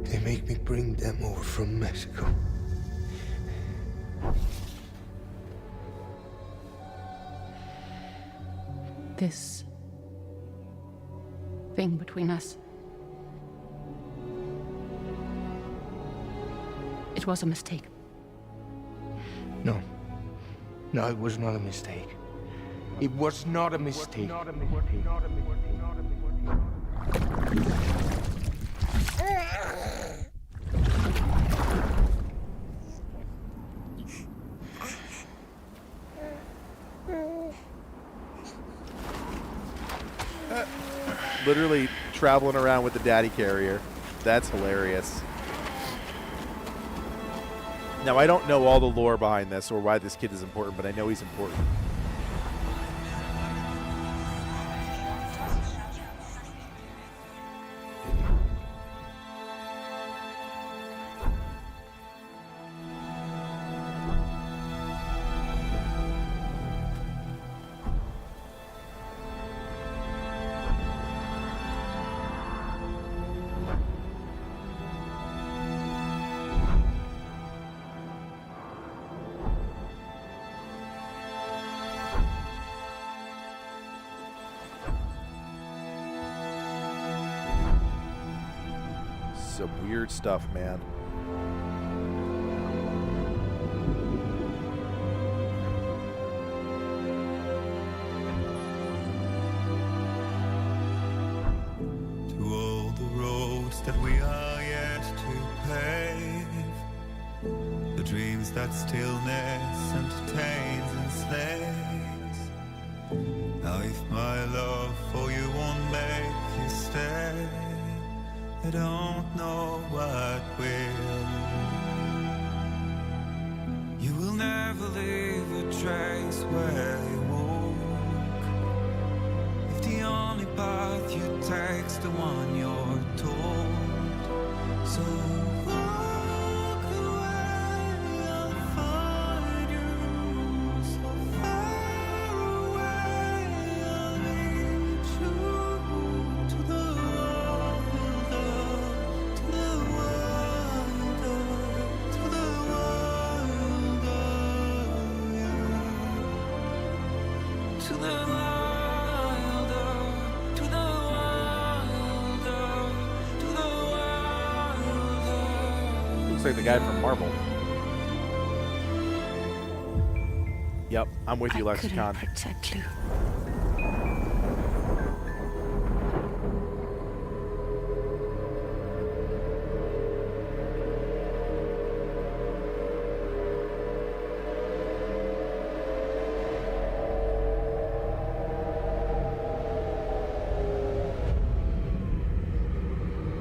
They make me bring them over from Mexico. This thing between us. It was a mistake. No. No, it was not a mistake. It was not a mistake. Literally traveling around with the daddy carrier. That's hilarious. Now, I don't know all the lore behind this or why this kid is important, but I know he's important. Some weird stuff, man. To all the roads that we are yet to pave, the dreams that stillness entertains and slays. Now if my love for you won't make you stay, I don't know what will. You will never leave a trace where you walk. If the only path you take's the one you're told, so walk away, I'll find you. So far away, I'll lead you to the Like the guy from Marvel. Yep, I'm with you, Lexicon. Protect you.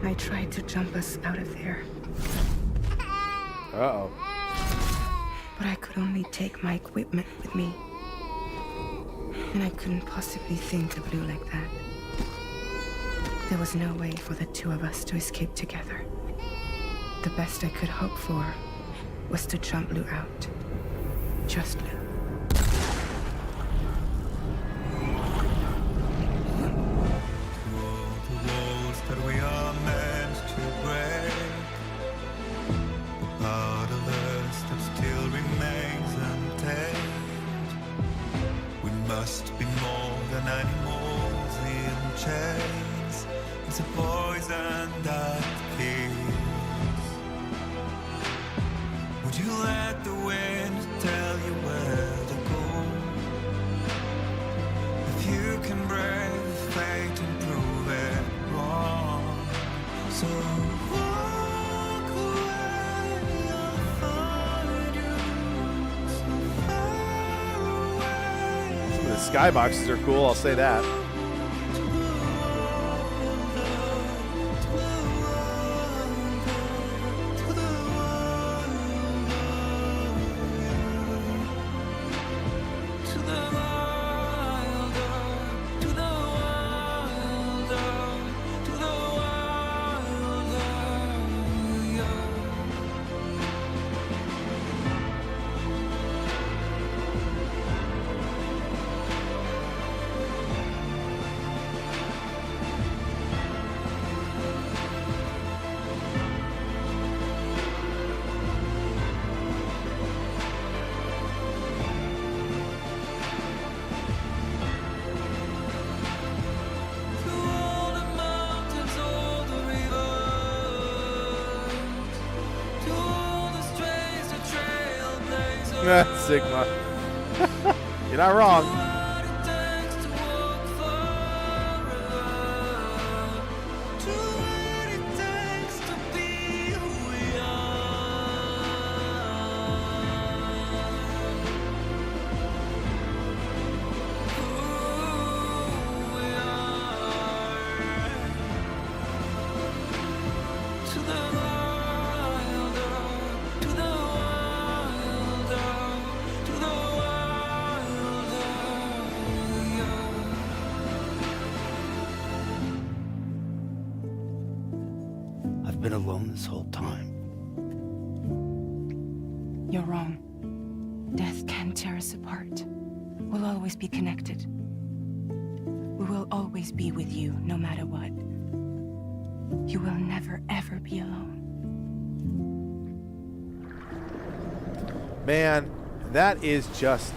I tried to jump us out of there. Uh-oh. But I could only take my equipment with me. And I couldn't possibly think of Lou like that. There was no way for the two of us to escape together. The best I could hope for was to jump Lou out. Just Lou. Must be more than animals in chains. It's a poison that kills. Would you let the wind tell you where to go? If you can brave fate and prove it wrong. skyboxes are cool, I'll say that. Sigma. You're not wrong. Been alone this whole time. You're wrong. Death can tear us apart. We'll always be connected. We will always be with you, no matter what. You will never, ever be alone. Man, that is just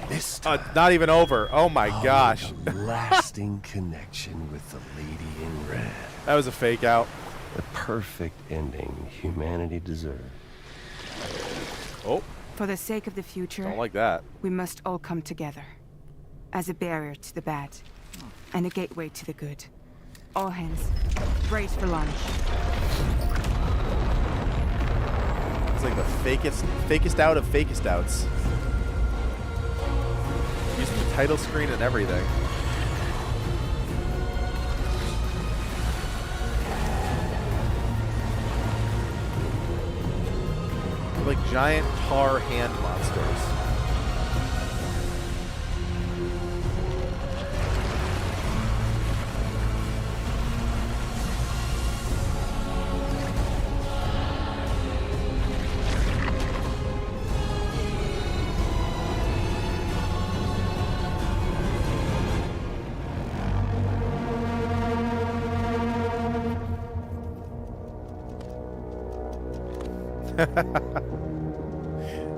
this not even over. Oh my gosh. A lasting connection with the lady in red. That was a fake out. The perfect ending humanity deserves. Oh. For the sake of the future, Don't like that. We must all come together. As a barrier to the bad, and a gateway to the good. All hands, brace for launch. It's like the fakest out of fakest outs. Using the title screen and everything. Like giant tar hand monsters.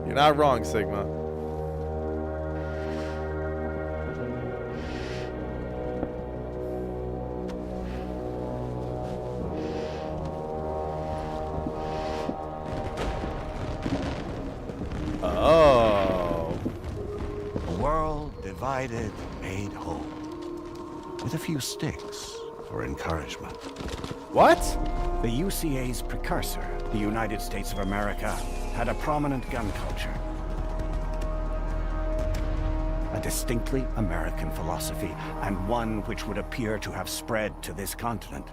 You're not wrong, Sigma. Oh. A world divided made whole. With a few sticks for encouragement. What? The UCA's precursor, the United States of America, had a prominent gun culture. A distinctly American philosophy, and one which would appear to have spread to this continent.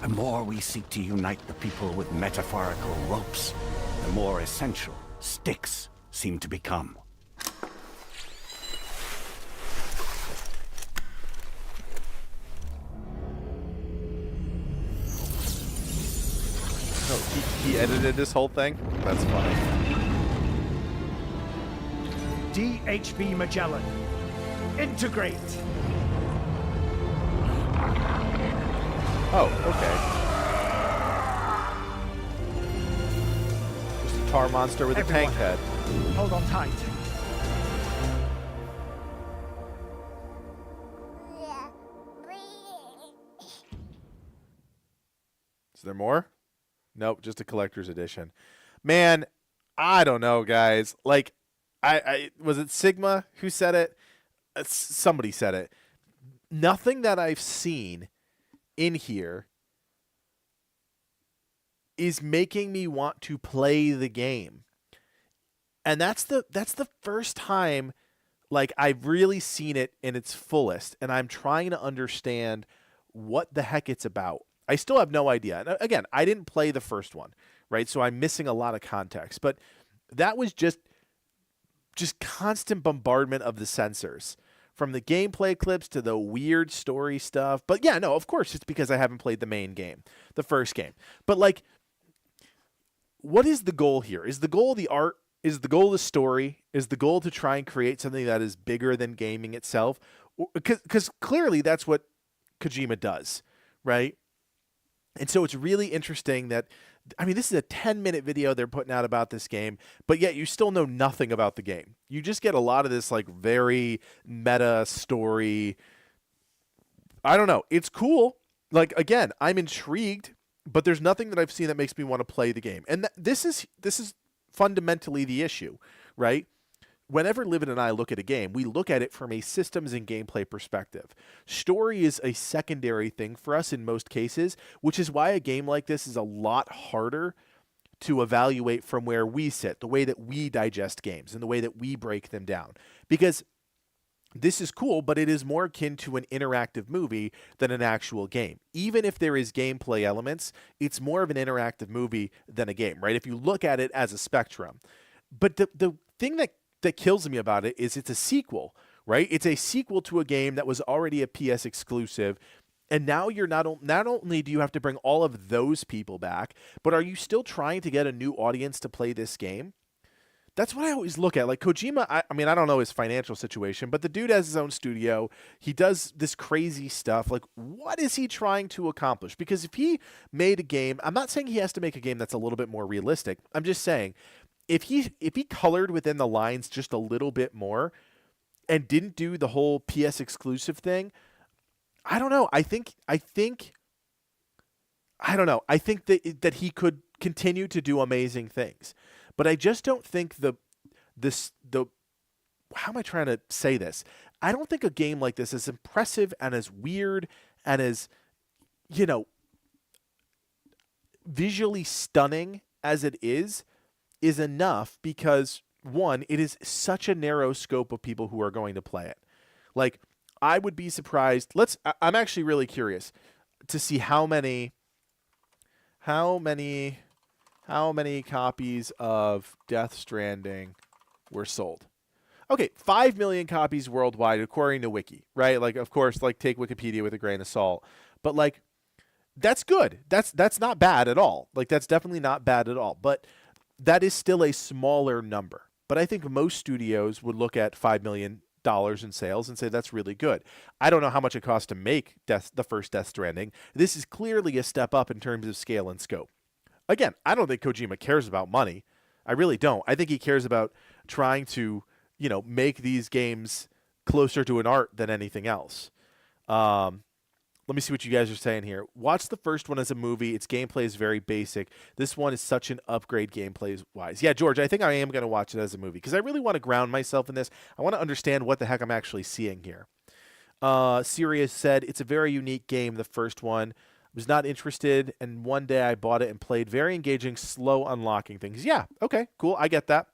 The more we seek to unite the people with metaphorical ropes, the more essential sticks seem to become. He edited this whole thing? That's funny. DHB Magellan. Integrate. Oh, okay. Just a tar monster with Everyone, a tank head. Hold on tight. Is there more? Nope, just a collector's edition. Man, I don't know, guys. Like, I was it Sigma who said it? Somebody said it. Nothing that I've seen in here is making me want to play the game. And that's the first time Like, I've really seen it in its fullest, and I'm trying to understand what the heck it's about. I still have no idea. And again, I didn't play the first one, right? So I'm missing a lot of context. But that was just constant bombardment of the censors, from the gameplay clips to the weird story stuff. But yeah, no, of course, it's because I haven't played the main game, the first game. But like, what is the goal here? Is the goal the art? Is the goal the story? Is the goal to try and create something that is bigger than gaming itself? Because clearly that's what Kojima does, right? And so it's really interesting that, I mean, this is a 10-minute video they're putting out about this game, but yet you still know nothing about the game. You just get a lot of this like very meta story. I don't know. It's cool. Like, again, I'm intrigued, but there's nothing that I've seen that makes me want to play the game. And this is fundamentally the issue, right? Whenever Livin and I look at a game, we look at it from a systems and gameplay perspective. Story is a secondary thing for us in most cases, which is why a game like this is a lot harder to evaluate from where we sit, the way that we digest games and the way that we break them down. Because this is cool, but it is more akin to an interactive movie than an actual game. Even if there is gameplay elements, it's more of an interactive movie than a game, right? If you look at it as a spectrum. But the thing that kills me about it is it's a sequel, right? It's a sequel to a game that was already a PS exclusive. And now you're not only do you have to bring all of those people back, but are you still trying to get a new audience to play this game? That's what I always look at. Like Kojima, I mean, I don't know his financial situation, but the dude has his own studio. He does this crazy stuff. Like, what is he trying to accomplish? Because if he made a game, I'm not saying he has to make a game that's a little bit more realistic. I'm just saying, if he colored within the lines just a little bit more and didn't do the whole PS exclusive thing, I don't know. I think that he could continue to do amazing things. But I just don't think the how am I trying to say this? I don't think a game like this, as impressive and as weird and as, you know, visually stunning as it is enough, because one, it is such a narrow scope of people who are going to play it. Like, I would be surprised. I'm actually really curious to see how many copies of Death Stranding were sold. Okay, 5 million copies worldwide, according to Wiki, right? Like, of course, like, take Wikipedia with a grain of salt. But, like, that's good. That's not bad at all. Like, that's definitely not bad at all. But that is still a smaller number. But I think most studios would look at $5 million in sales and say that's really good. I don't know how much it costs to make the first Death Stranding. This is clearly a step up in terms of scale and scope. Again, I don't think Kojima cares about money. I really don't. I think he cares about trying to, you know, make these games closer to an art than anything else. Let me see what you guys are saying here. Watch the first one as a movie. Its gameplay is very basic. This one is such an upgrade gameplay-wise. Yeah, George, I think I am going to watch it as a movie because I really want to ground myself in this. I want to understand what the heck I'm actually seeing here. Sirius said, it's a very unique game, the first one. Was not interested, and one day I bought it and played. Very engaging, slow unlocking things. Yeah, okay, cool, I get that.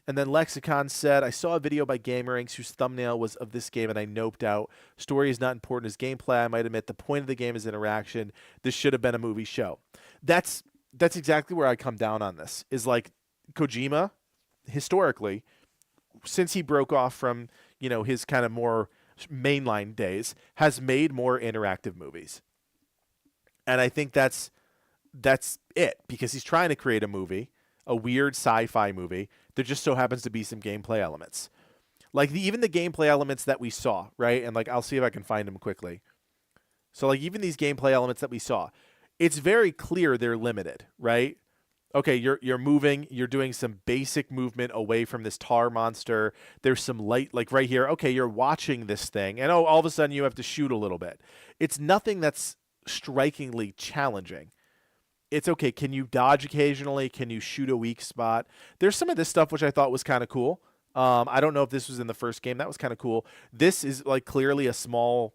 And then Lexicon said, I saw a video by Gameranks whose thumbnail was of this game, and I noped out. Story is not important as gameplay. I might admit the point of the game is interaction. This should have been a movie show. That's exactly where I come down on this, is like Kojima, historically, since he broke off from, you know, his kind of more mainline days, has made more interactive movies. And I think that's it, because he's trying to create a movie, a weird sci-fi movie. There just so happens to be some gameplay elements. Like even the gameplay elements that we saw, right? And like, I'll see if I can find them quickly. So like even these gameplay elements that we saw, it's very clear they're limited, right? Okay, you're moving, you're doing some basic movement away from this tar monster. There's some light, like right here. Okay, you're watching this thing, and all of a sudden you have to shoot a little bit. It's nothing that's strikingly challenging. It's okay. Can you dodge occasionally? Can you shoot a weak spot? There's some of this stuff which I thought was kind of cool. I don't know if this was in the first game. That was kind of cool. This is like clearly a small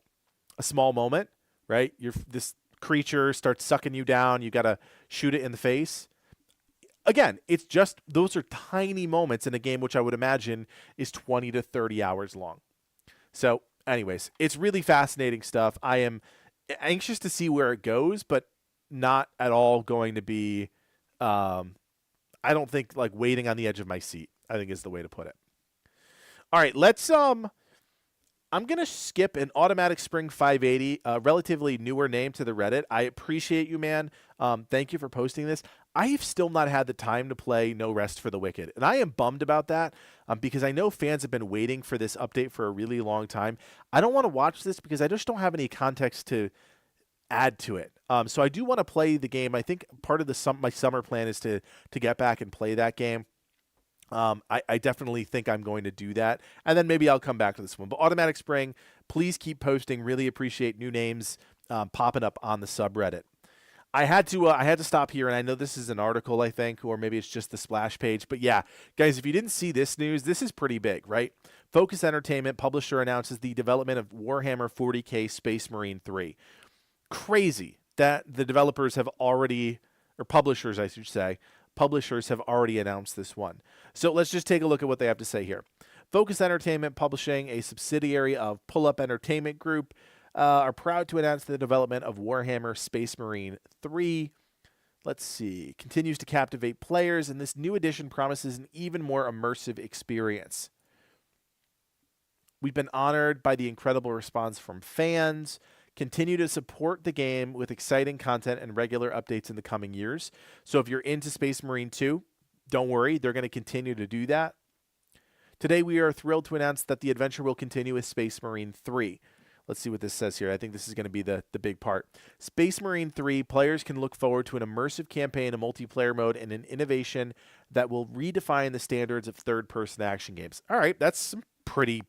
moment, right? This creature starts sucking you down. You got to shoot it in the face. again, it's just those are tiny moments in a game which I would imagine is 20 to 30 hours long. So, anyways, it's really fascinating stuff. I am anxious to see where it goes, but not at all going to be, I don't think, like, waiting on the edge of my seat, I think is the way to put it. All right, let's, I'm going to skip an Automatic Spring 580, a relatively newer name to the Reddit. I appreciate you, man. Thank you for posting this. I've still not had the time to play No Rest for the Wicked, and I am bummed about that because I know fans have been waiting for this update for a really long time. I don't want to watch this because I just don't have any context to add to it. So I do want to play the game. I think part of my summer plan is to get back and play that game. I definitely think I'm going to do that, and then maybe I'll come back to this one. But Automatic Spring, please keep posting. Really appreciate new names popping up on the subreddit. I had to stop here, and I know this is an article, I think, or maybe it's just the splash page. But yeah, guys, if you didn't see this news, this is pretty big, right? Focus Entertainment, publisher, announces the development of Warhammer 40K Space Marine 3. Crazy that the developers have already, or publishers, I should say, publishers have already announced this one. So let's just take a look at what they have to say here. Focus Entertainment Publishing, a subsidiary of Pull Up Entertainment Group, are proud to announce the development of Warhammer Space Marine 3. Let's see. Continues to captivate players, and this new edition promises an even more immersive experience. We've been honored by the incredible response from fans. Continue to support the game with exciting content and regular updates in the coming years. So if you're into Space Marine 2, don't worry, they're going to continue to do that. Today we are thrilled to announce that the adventure will continue with Space Marine 3. Let's see what this says here. I think this is going to be the big part. Space Marine 3, players can look forward to an immersive campaign, a multiplayer mode, and an innovation that will redefine the standards of third-person action games. All right, that's some pretty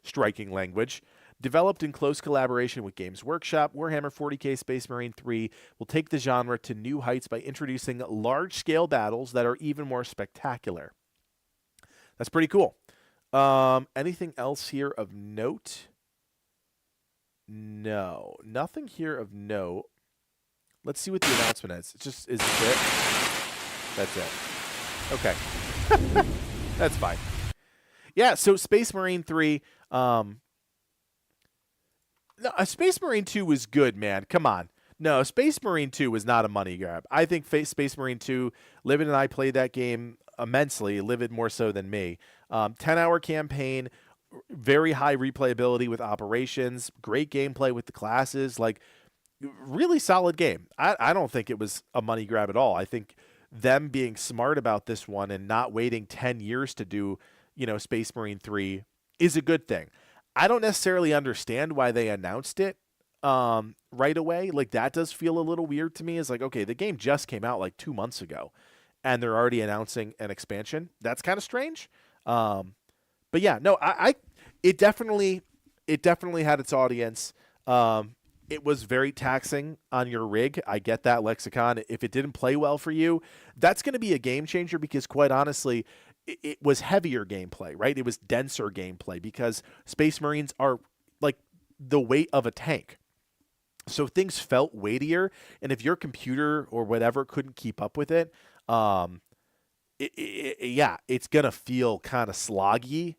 striking language. Developed in close collaboration with Games Workshop, Warhammer 40K Space Marine 3 will take the genre to new heights by introducing large-scale battles that are even more spectacular. That's pretty cool. Anything else here of note? No, nothing here of note. Let's see what the announcement is. Is it? That's it. Okay. That's fine. Yeah, so Space Marine 3, Space Marine 2 was good, man. Come on. No, Space Marine 2 was not a money grab. I think Space Marine 2, Livid and I played that game immensely, Livid more so than me. 10-hour campaign, very high replayability with operations, great gameplay with the classes, like really solid game. I don't think it was a money grab at all. I think them being smart about this one and not waiting 10 years to do, Space Marine 3 is a good thing. I don't necessarily understand why they announced it right away. Like, that does feel a little weird to me. It's like, okay, the game just came out like 2 months ago and they're already announcing an expansion. That's kind of strange. But yeah, no, it definitely had its audience. It was very taxing on your rig. I get that, Lexicon. If it didn't play well for you, that's going to be a game changer because, quite honestly, it was heavier gameplay, right? It was denser gameplay because Space Marines are like the weight of a tank. So things felt weightier, and if your computer or whatever couldn't keep up with it, it's going to feel kind of sloggy.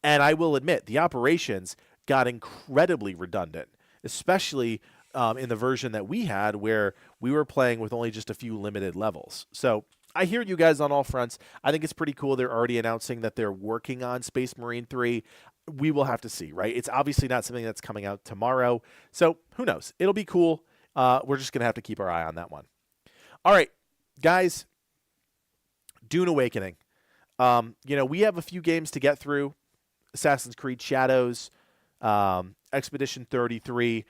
And I will admit, the operations got incredibly redundant, especially in the version that we had where we were playing with only just a few limited levels. So I hear you guys on all fronts. I think it's pretty cool. They're already announcing that they're working on Space Marine 3. We will have to see, right? It's obviously not something that's coming out tomorrow. So who knows? It'll be cool. We're just going to have to keep our eye on that one. All right, guys. Dune Awakening. We have a few games to get through. Assassin's Creed Shadows, Expedition 33.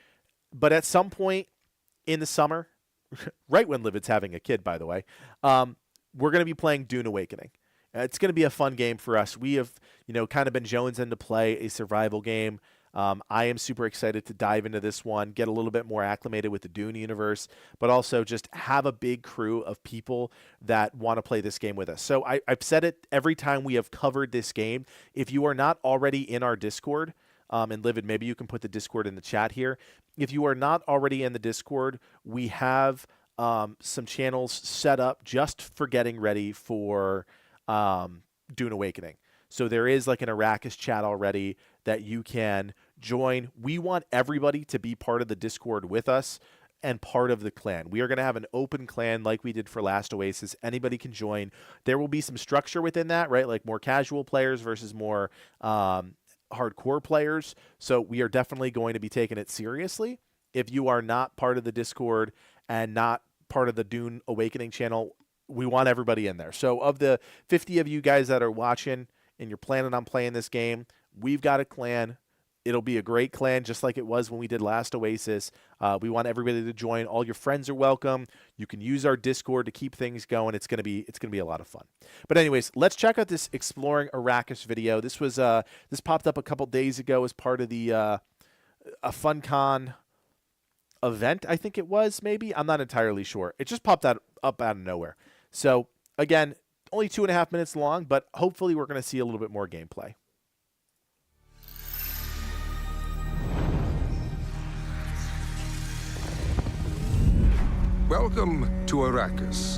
But at some point in the summer, right when Livid's having a kid, by the way, we're going to be playing Dune Awakening. It's going to be a fun game for us. We have, kind of been jonesing to play a survival game. I am super excited to dive into this one, get a little bit more acclimated with the Dune universe, but also just have a big crew of people that want to play this game with us. So I've said it every time we have covered this game. If you are not already in our Discord, and Livid, maybe you can put the Discord in the chat here. If you are not already in the Discord, we have some channels set up just for getting ready for Dune Awakening. So there is like an Arrakis chat already that you can join. We want everybody to be part of the Discord with us and part of the clan. We are going to have an open clan like we did for Last Oasis. Anybody can join. There will be some structure within that, right? Like more casual players versus more hardcore players. So we are definitely going to be taking it seriously. If you are not part of the Discord and not part of the Dune Awakening channel, we want everybody in there. So of the 50 of you guys that are watching and you're planning on playing this game, we've got a clan. It'll be a great clan, just like it was when we did Last Oasis. We want everybody to join. All your friends are welcome. You can use our Discord to keep things going. It's gonna be a lot of fun. But anyways, let's check out this Exploring Arrakis video. This was this popped up a couple days ago as part of the a FunCon event. I think it was, maybe. I'm not entirely sure. It just popped up out of nowhere. So again, only 2.5 minutes long, but hopefully we're gonna see a little bit more gameplay. Welcome to Arrakis,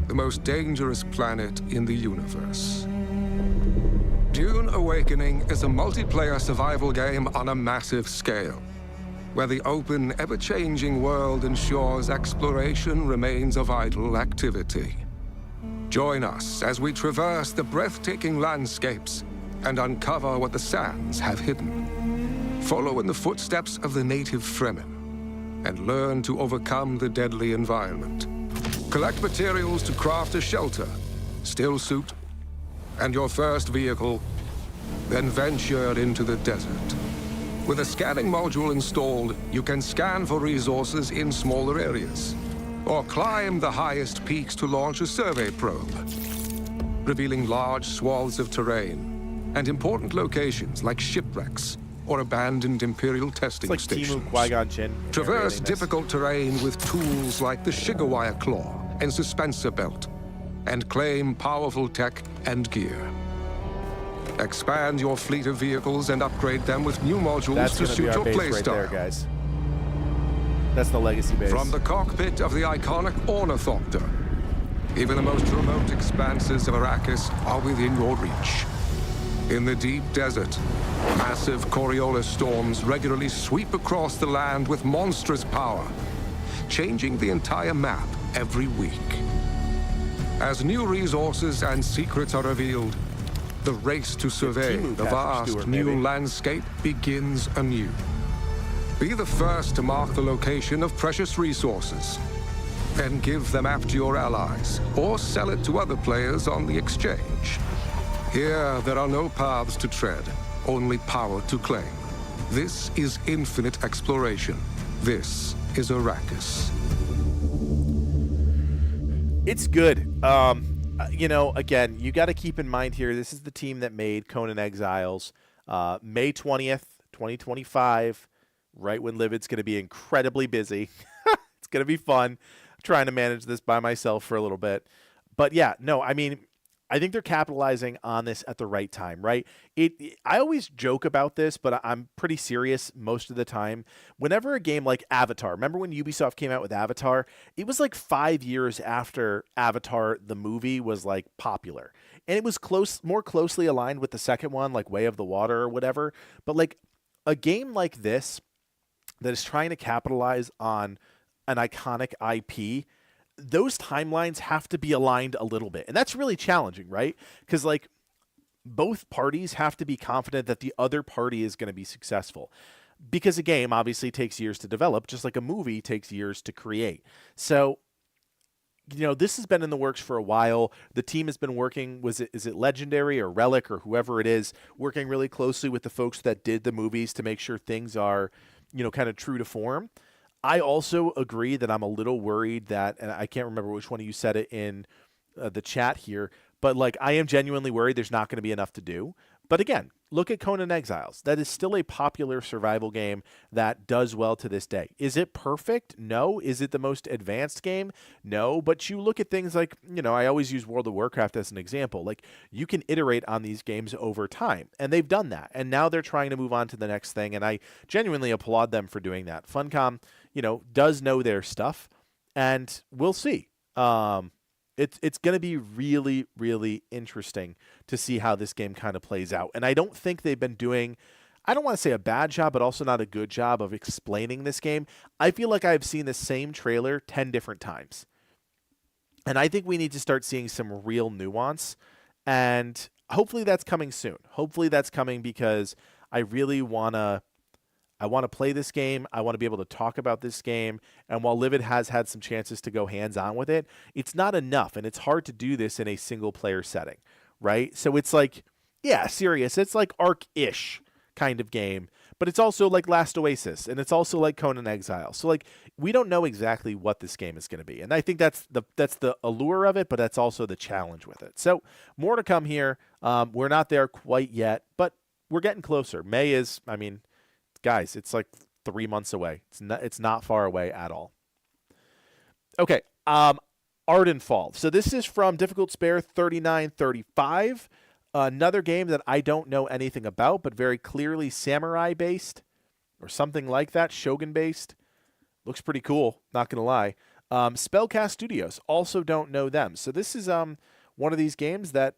the most dangerous planet in the universe. Dune Awakening is a multiplayer survival game on a massive scale, where the open, ever-changing world ensures exploration remains a vital activity. Join us as we traverse the breathtaking landscapes and uncover what the sands have hidden. Follow in the footsteps of the native Fremen and learn to overcome the deadly environment. Collect materials to craft a shelter, still suit, and your first vehicle, then venture into the desert. With a scanning module installed, you can scan for resources in smaller areas, or climb the highest peaks to launch a survey probe, revealing large swaths of terrain and important locations like shipwrecks or abandoned Imperial testing stations. Qui-Gon Jinn. Traverse difficult terrain with tools like the Shigawire Claw and Suspensor Belt, and claim powerful tech and gear. Expand your fleet of vehicles and upgrade them with new modules to suit your playstyle. Right there, guys. That's the legacy base. From the cockpit of the iconic Ornithopter, even the most remote expanses of Arrakis are within your reach. In the deep desert, massive Coriolis storms regularly sweep across the land with monstrous power, changing the entire map every week. As new resources and secrets are revealed, the race to survey the vast new landscape begins anew. Be the first to mark the location of precious resources, then give the map to your allies, or sell it to other players on the exchange. Here, there are no paths to tread, only power to claim. This is infinite exploration. This is Arrakis. It's good. You know, again, you got to keep in mind here, this is the team that made Conan Exiles. May 20th, 2025, right when Livid's going to be incredibly busy. It's going to be fun. I'm trying to manage this by myself for a little bit. But yeah, no, I mean, I think they're capitalizing on this at the right time, right? I always joke about this, but I'm pretty serious most of the time. Whenever a game like Avatar, remember when Ubisoft came out with Avatar? It was like 5 years after Avatar, the movie, was like popular. And it was more closely aligned with the second one, like Way of the Water or whatever. But like a game like this that is trying to capitalize on an iconic IP, those timelines have to be aligned a little bit. And that's really challenging, right? Because like both parties have to be confident that the other party is going to be successful. Because a game obviously takes years to develop, just like a movie takes years to create. So, you know, this has been in the works for a while. The team has been working, is it Legendary or Relic or whoever it is, working really closely with the folks that did the movies to make sure things are, you know, kind of true to form. I also agree that I'm a little worried that, and I can't remember which one of you said it in the chat here, but like I am genuinely worried there's not going to be enough to do. But again, look at Conan Exiles. That is still a popular survival game that does well to this day. Is it perfect? No. Is it the most advanced game? No. But you look at things like, you know, I always use World of Warcraft as an example. Like you can iterate on these games over time, and they've done that. And now they're trying to move on to the next thing, and I genuinely applaud them for doing that. Funcom, you know, does know their stuff. and we'll see. It's going to be really, really interesting to see how this game kind of plays out. And I don't think they've been doing, I don't want to say a bad job, but also not a good job of explaining this game. I feel like I've seen the same trailer 10 different times. And I think we need to start seeing some real nuance. And hopefully that's coming soon. Hopefully that's coming because I really want to play this game. I want to be able to talk about this game. And while Livid has had some chances to go hands-on with it, it's not enough. And it's hard to do this in a single-player setting, right? So it's like, yeah, serious. It's like Ark-ish kind of game. But it's also like Last Oasis. And it's also like Conan Exile. So, like, we don't know exactly what this game is going to be. And I think that's the allure of it, but that's also the challenge with it. So, more to come here. We're not there quite yet, but we're getting closer. May is, I mean, guys, it's like 3 months away. It's not far away at all. Okay, Ardenfall. So this is from Difficult Spare 3935. Another game that I don't know anything about, but very clearly samurai-based or something like that, shogun-based. Looks pretty cool, not going to lie. Spellcast Studios, also don't know them. So this is one of these games that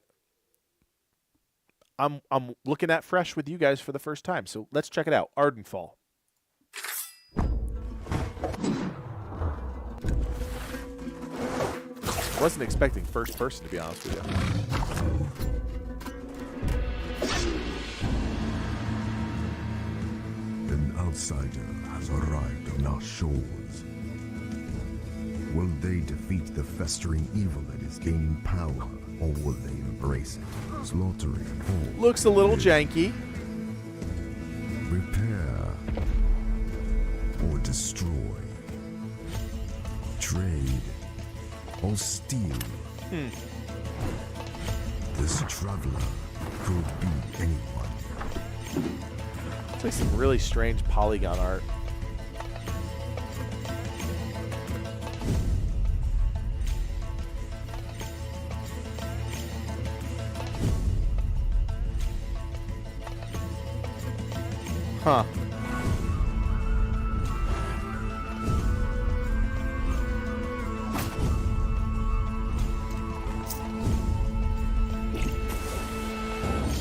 I'm looking at fresh with you guys for the first time. So let's check it out. Ardenfall. Wasn't expecting first person, to be honest with you. An outsider has arrived on our shores. Will they defeat the festering evil that is gaining power, or will they embrace it, slaughtering all? Looks a little janky. Repair or destroy, trade or steal. This traveler could be anyone. It's like some really strange polygon art. Huh.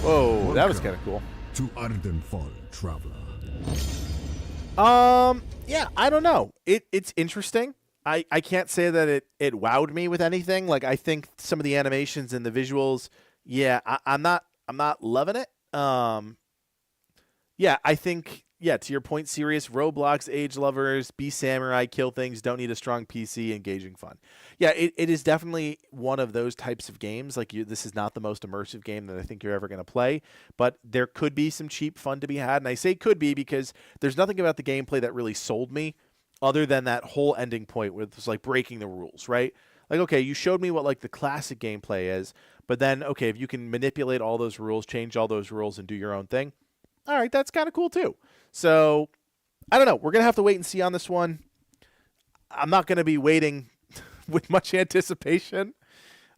Whoa, that was kind of cool. To Ardenfall, traveler. Yeah, I don't know. It's interesting. I can't say that it wowed me with anything. Like, I think some of the animations and the visuals, yeah, I'm not loving it. Yeah, I think, yeah, to your point, serious, Roblox, age lovers, be samurai, kill things, don't need a strong PC, engaging fun. Yeah, it is definitely one of those types of games. Like, this is not the most immersive game that I think you're ever going to play, but there could be some cheap fun to be had. And I say could be because there's nothing about the gameplay that really sold me other than that whole ending point where it's like breaking the rules, right? Like, okay, you showed me what like the classic gameplay is, but then, okay, if you can manipulate all those rules, change all those rules and do your own thing, all right, that's kind of cool too. So, I don't know. We're going to have to wait and see on this one. I'm not going to be waiting with much anticipation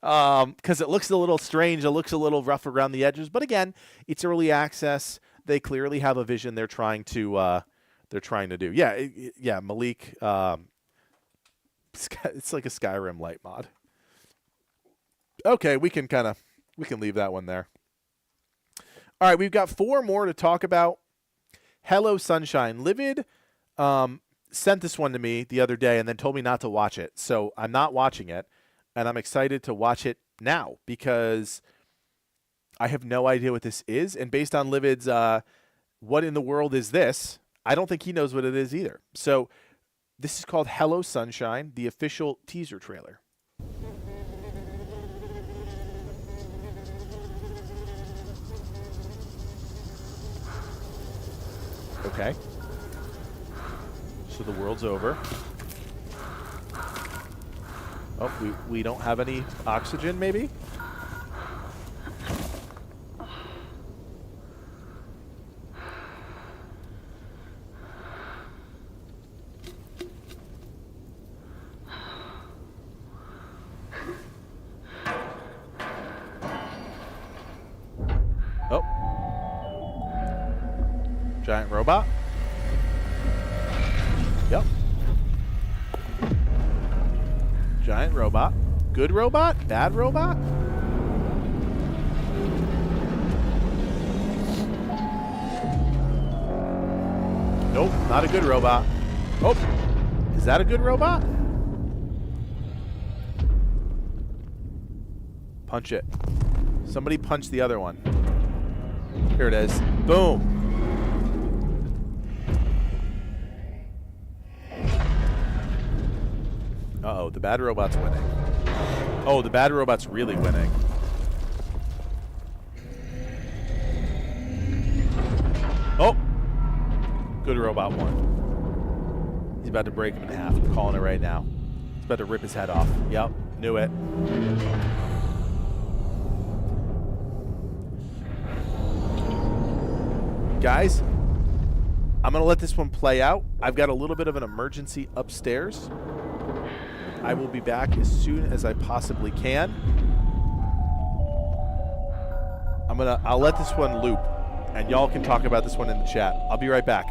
because it looks a little strange. It looks a little rough around the edges. But again, it's early access. They clearly have a vision they're trying to do. Yeah, yeah, Malik. It's like a Skyrim light mod. Okay, we can leave that one there. All right, we've got 4 more to talk about. Hello Sunshine. Livid sent this one to me the other day and then told me not to watch it. So I'm not watching it, and I'm excited to watch it now because I have no idea what this is. And based on Livid's what in the world is this, I don't think he knows what it is either. So this is called Hello Sunshine, the official teaser trailer. Okay. So the world's over. Oh, we don't have any oxygen, maybe? Oh. Giant robot? Yep. Decent robot. Good robot? Bad robot? Nope, not a good robot. Oh, is that a good robot? Punch it. Somebody punch the other one. Here it is. Boom. Uh-oh, the bad robot's winning. Oh, the bad robot's really winning. Oh! Good robot won. He's about to break him in half. I'm calling it right now. He's about to rip his head off. Yep, knew it. Guys, I'm going to let this one play out. I've got a little bit of an emergency upstairs. I will be back as soon as I possibly can. I'll let this one loop, and y'all can talk about this one in the chat. I'll be right back.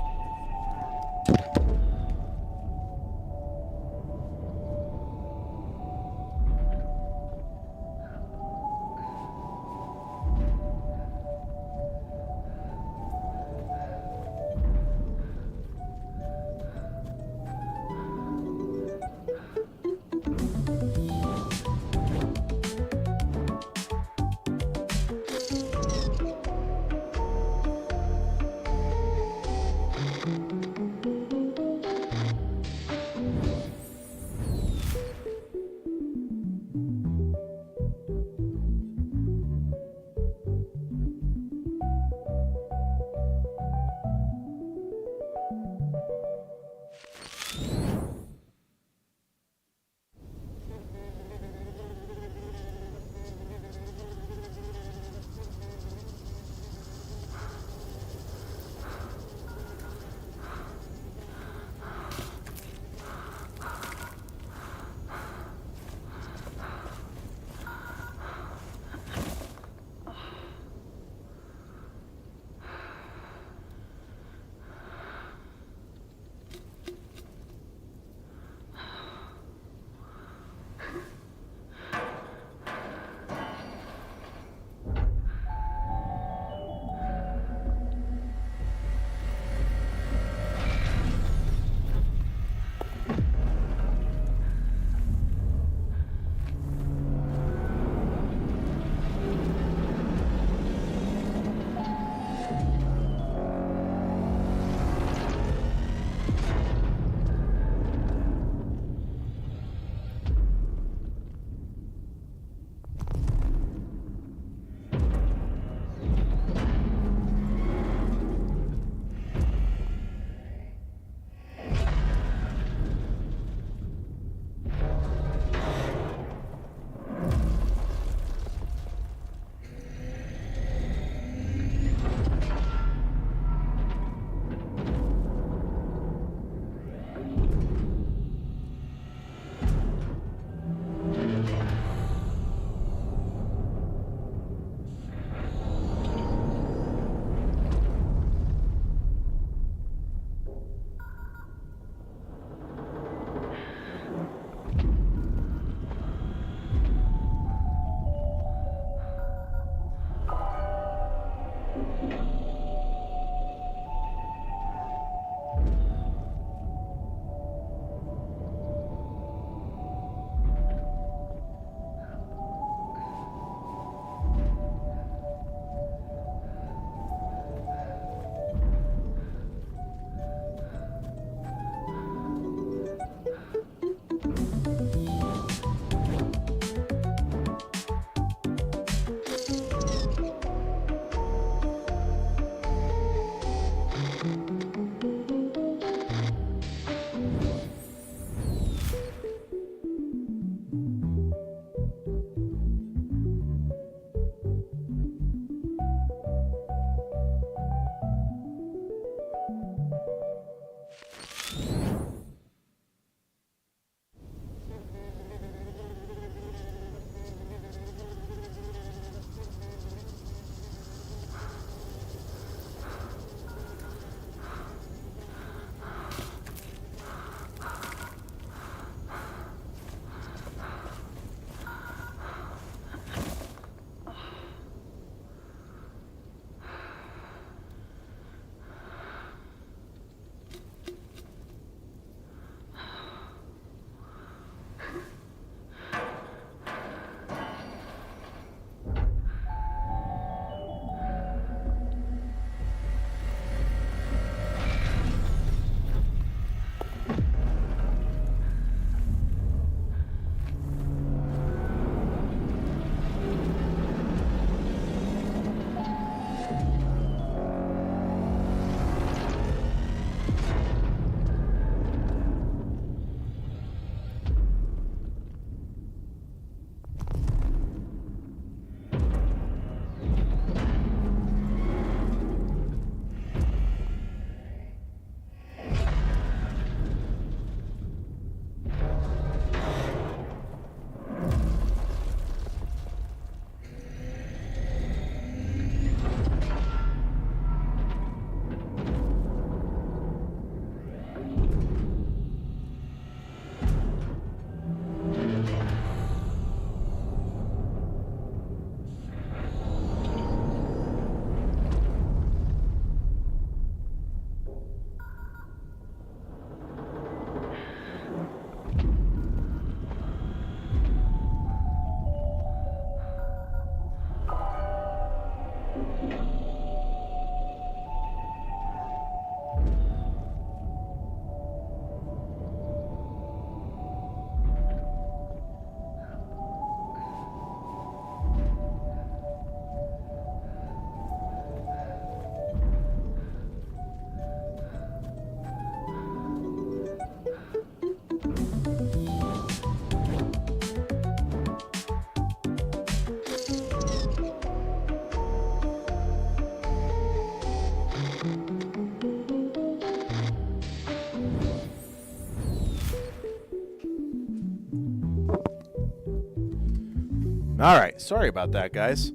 All right. Sorry about that, guys.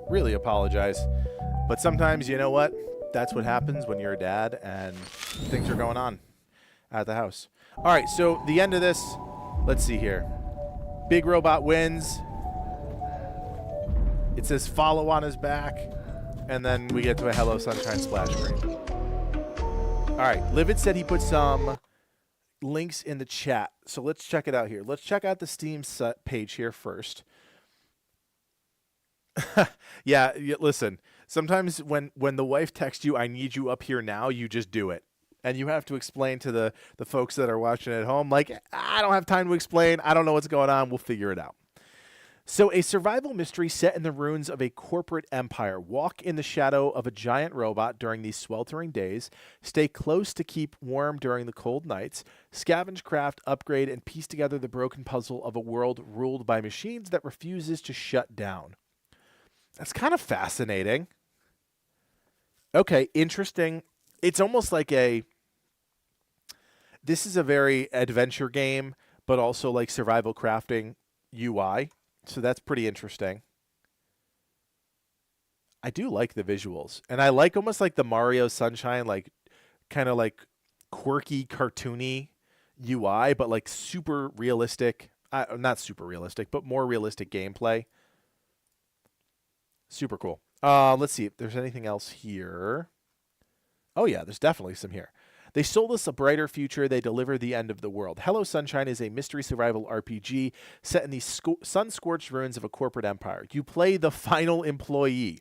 Really apologize. But sometimes, you know what? That's what happens when you're a dad and things are going on at the house. All right. So the end of this, let's see here. Big Robot wins. It says follow on his back. And then we get to a Hello Sunshine splash screen. All right. Livid said he put some links in the chat. So let's check it out here. Let's check out the Steam page here first. Yeah, listen. Sometimes when the wife texts you, I need you up here now, you just do it. And you have to explain to the folks that are watching at home, like, I don't have time to explain. I don't know what's going on. We'll figure it out. So a survival mystery set in the ruins of a corporate empire. Walk in the shadow of a giant robot during these sweltering days. Stay close to keep warm during the cold nights. Scavenge, craft, upgrade, and piece together the broken puzzle of a world ruled by machines that refuses to shut down. That's kind of fascinating. Okay, interesting. It's almost like this is a very adventure game, but also like survival crafting UI. So that's pretty interesting. I do like the visuals. And I like almost like the Mario Sunshine, like kind of like quirky, cartoony UI, but like super realistic. Not super realistic, but more realistic gameplay. Super cool. Let's see if there's anything else here. Oh, yeah, there's definitely some here. They sold us a brighter future. They deliver the end of the world. Hello Sunshine is a mystery survival RPG set in the sun-scorched ruins of a corporate empire. You play the final employee.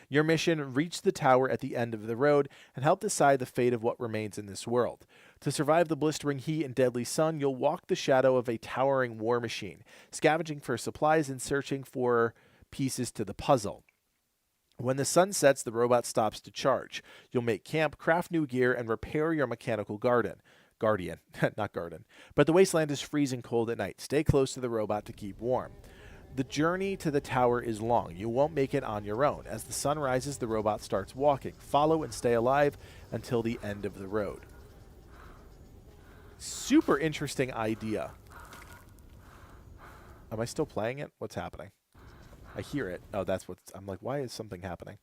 Your mission, reach the tower at the end of the road and help decide the fate of what remains in this world. To survive the blistering heat and deadly sun, you'll walk the shadow of a towering war machine, scavenging for supplies and searching for pieces to the puzzle. When the sun sets, the robot stops to charge. You'll make camp, craft new gear, and repair your mechanical guardian. Not garden. But the wasteland is freezing cold at night. Stay close to the robot to keep warm. The journey to the tower is long. You won't make it on your own. As the sun rises, the robot starts walking. Follow and stay alive until the end of the road. Super interesting idea. Am I still playing it? What's happening? I hear it. Oh, that's what's... I'm like, why is something happening?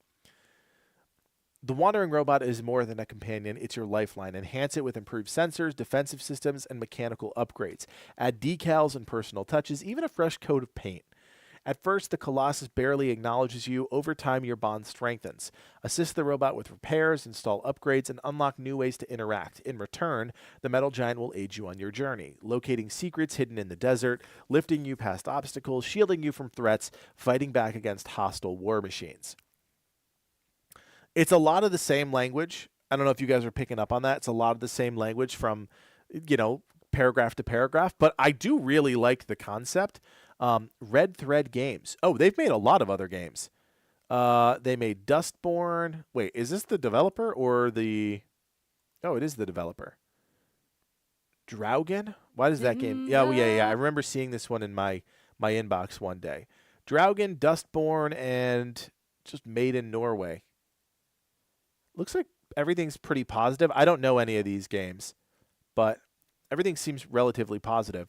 The wandering robot is more than a companion. It's your lifeline. Enhance it with improved sensors, defensive systems, and mechanical upgrades. Add decals and personal touches, even a fresh coat of paint. At first, the Colossus barely acknowledges you. Over time, your bond strengthens. Assist the robot with repairs, install upgrades, and unlock new ways to interact. In return, the metal giant will aid you on your journey, locating secrets hidden in the desert, lifting you past obstacles, shielding you from threats, fighting back against hostile war machines. It's a lot of the same language. I don't know if you guys are picking up on that. It's a lot of the same language from, paragraph to paragraph, but I do really like the concept. Red Thread Games. Oh, they've made a lot of other games. They made Dustborn. Wait, is this the developer or the... Oh, it is the developer. Draugen? Why does that game... Yeah, I remember seeing this one in my inbox one day. Draugen, Dustborn, and just made in Norway. Looks like everything's pretty positive. I don't know any of these games, but everything seems relatively positive.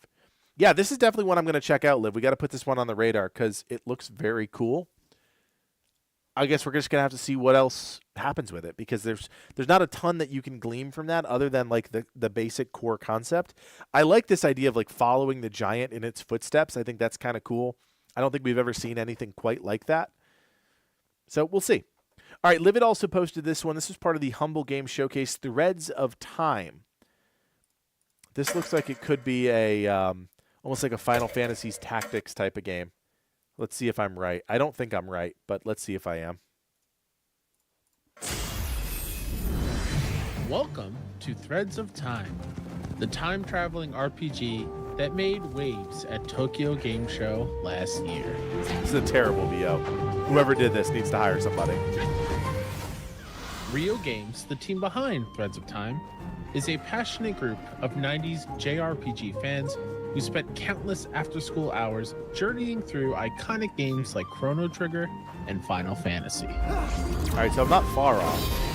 Yeah, this is definitely one I'm going to check out, Liv. We got to put this one on the radar because it looks very cool. I guess we're just going to have to see what else happens with it because there's not a ton that you can glean from that other than like the basic core concept. I like this idea of like following the giant in its footsteps. I think that's kind of cool. I don't think we've ever seen anything quite like that. So we'll see. All right, Livid also posted this one. This was part of the Humble Game Showcase, Threads of Time. This looks like it could be a... almost like a Final Fantasy's Tactics type of game. Let's see if I'm right. I don't think I'm right, but let's see if I am. Welcome to Threads of Time, the time-traveling RPG that made waves at Tokyo Game Show last year. This is a terrible VO. Whoever did this needs to hire somebody. Rio Games, the team behind Threads of Time, is a passionate group of 90s JRPG fans who spent countless after-school hours journeying through iconic games like Chrono Trigger and Final Fantasy. All right, so I'm not far off.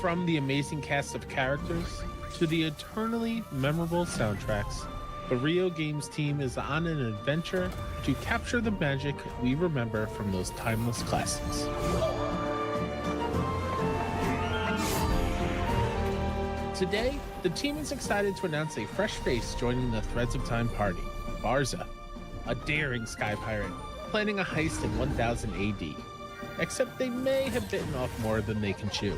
From the amazing cast of characters to the eternally memorable soundtracks, the Rio Games team is on an adventure to capture the magic we remember from those timeless classics. Today, the team is excited to announce a fresh face joining the Threads of Time party, Barza, a daring sky pirate planning a heist in 1000 AD. Except they may have bitten off more than they can chew.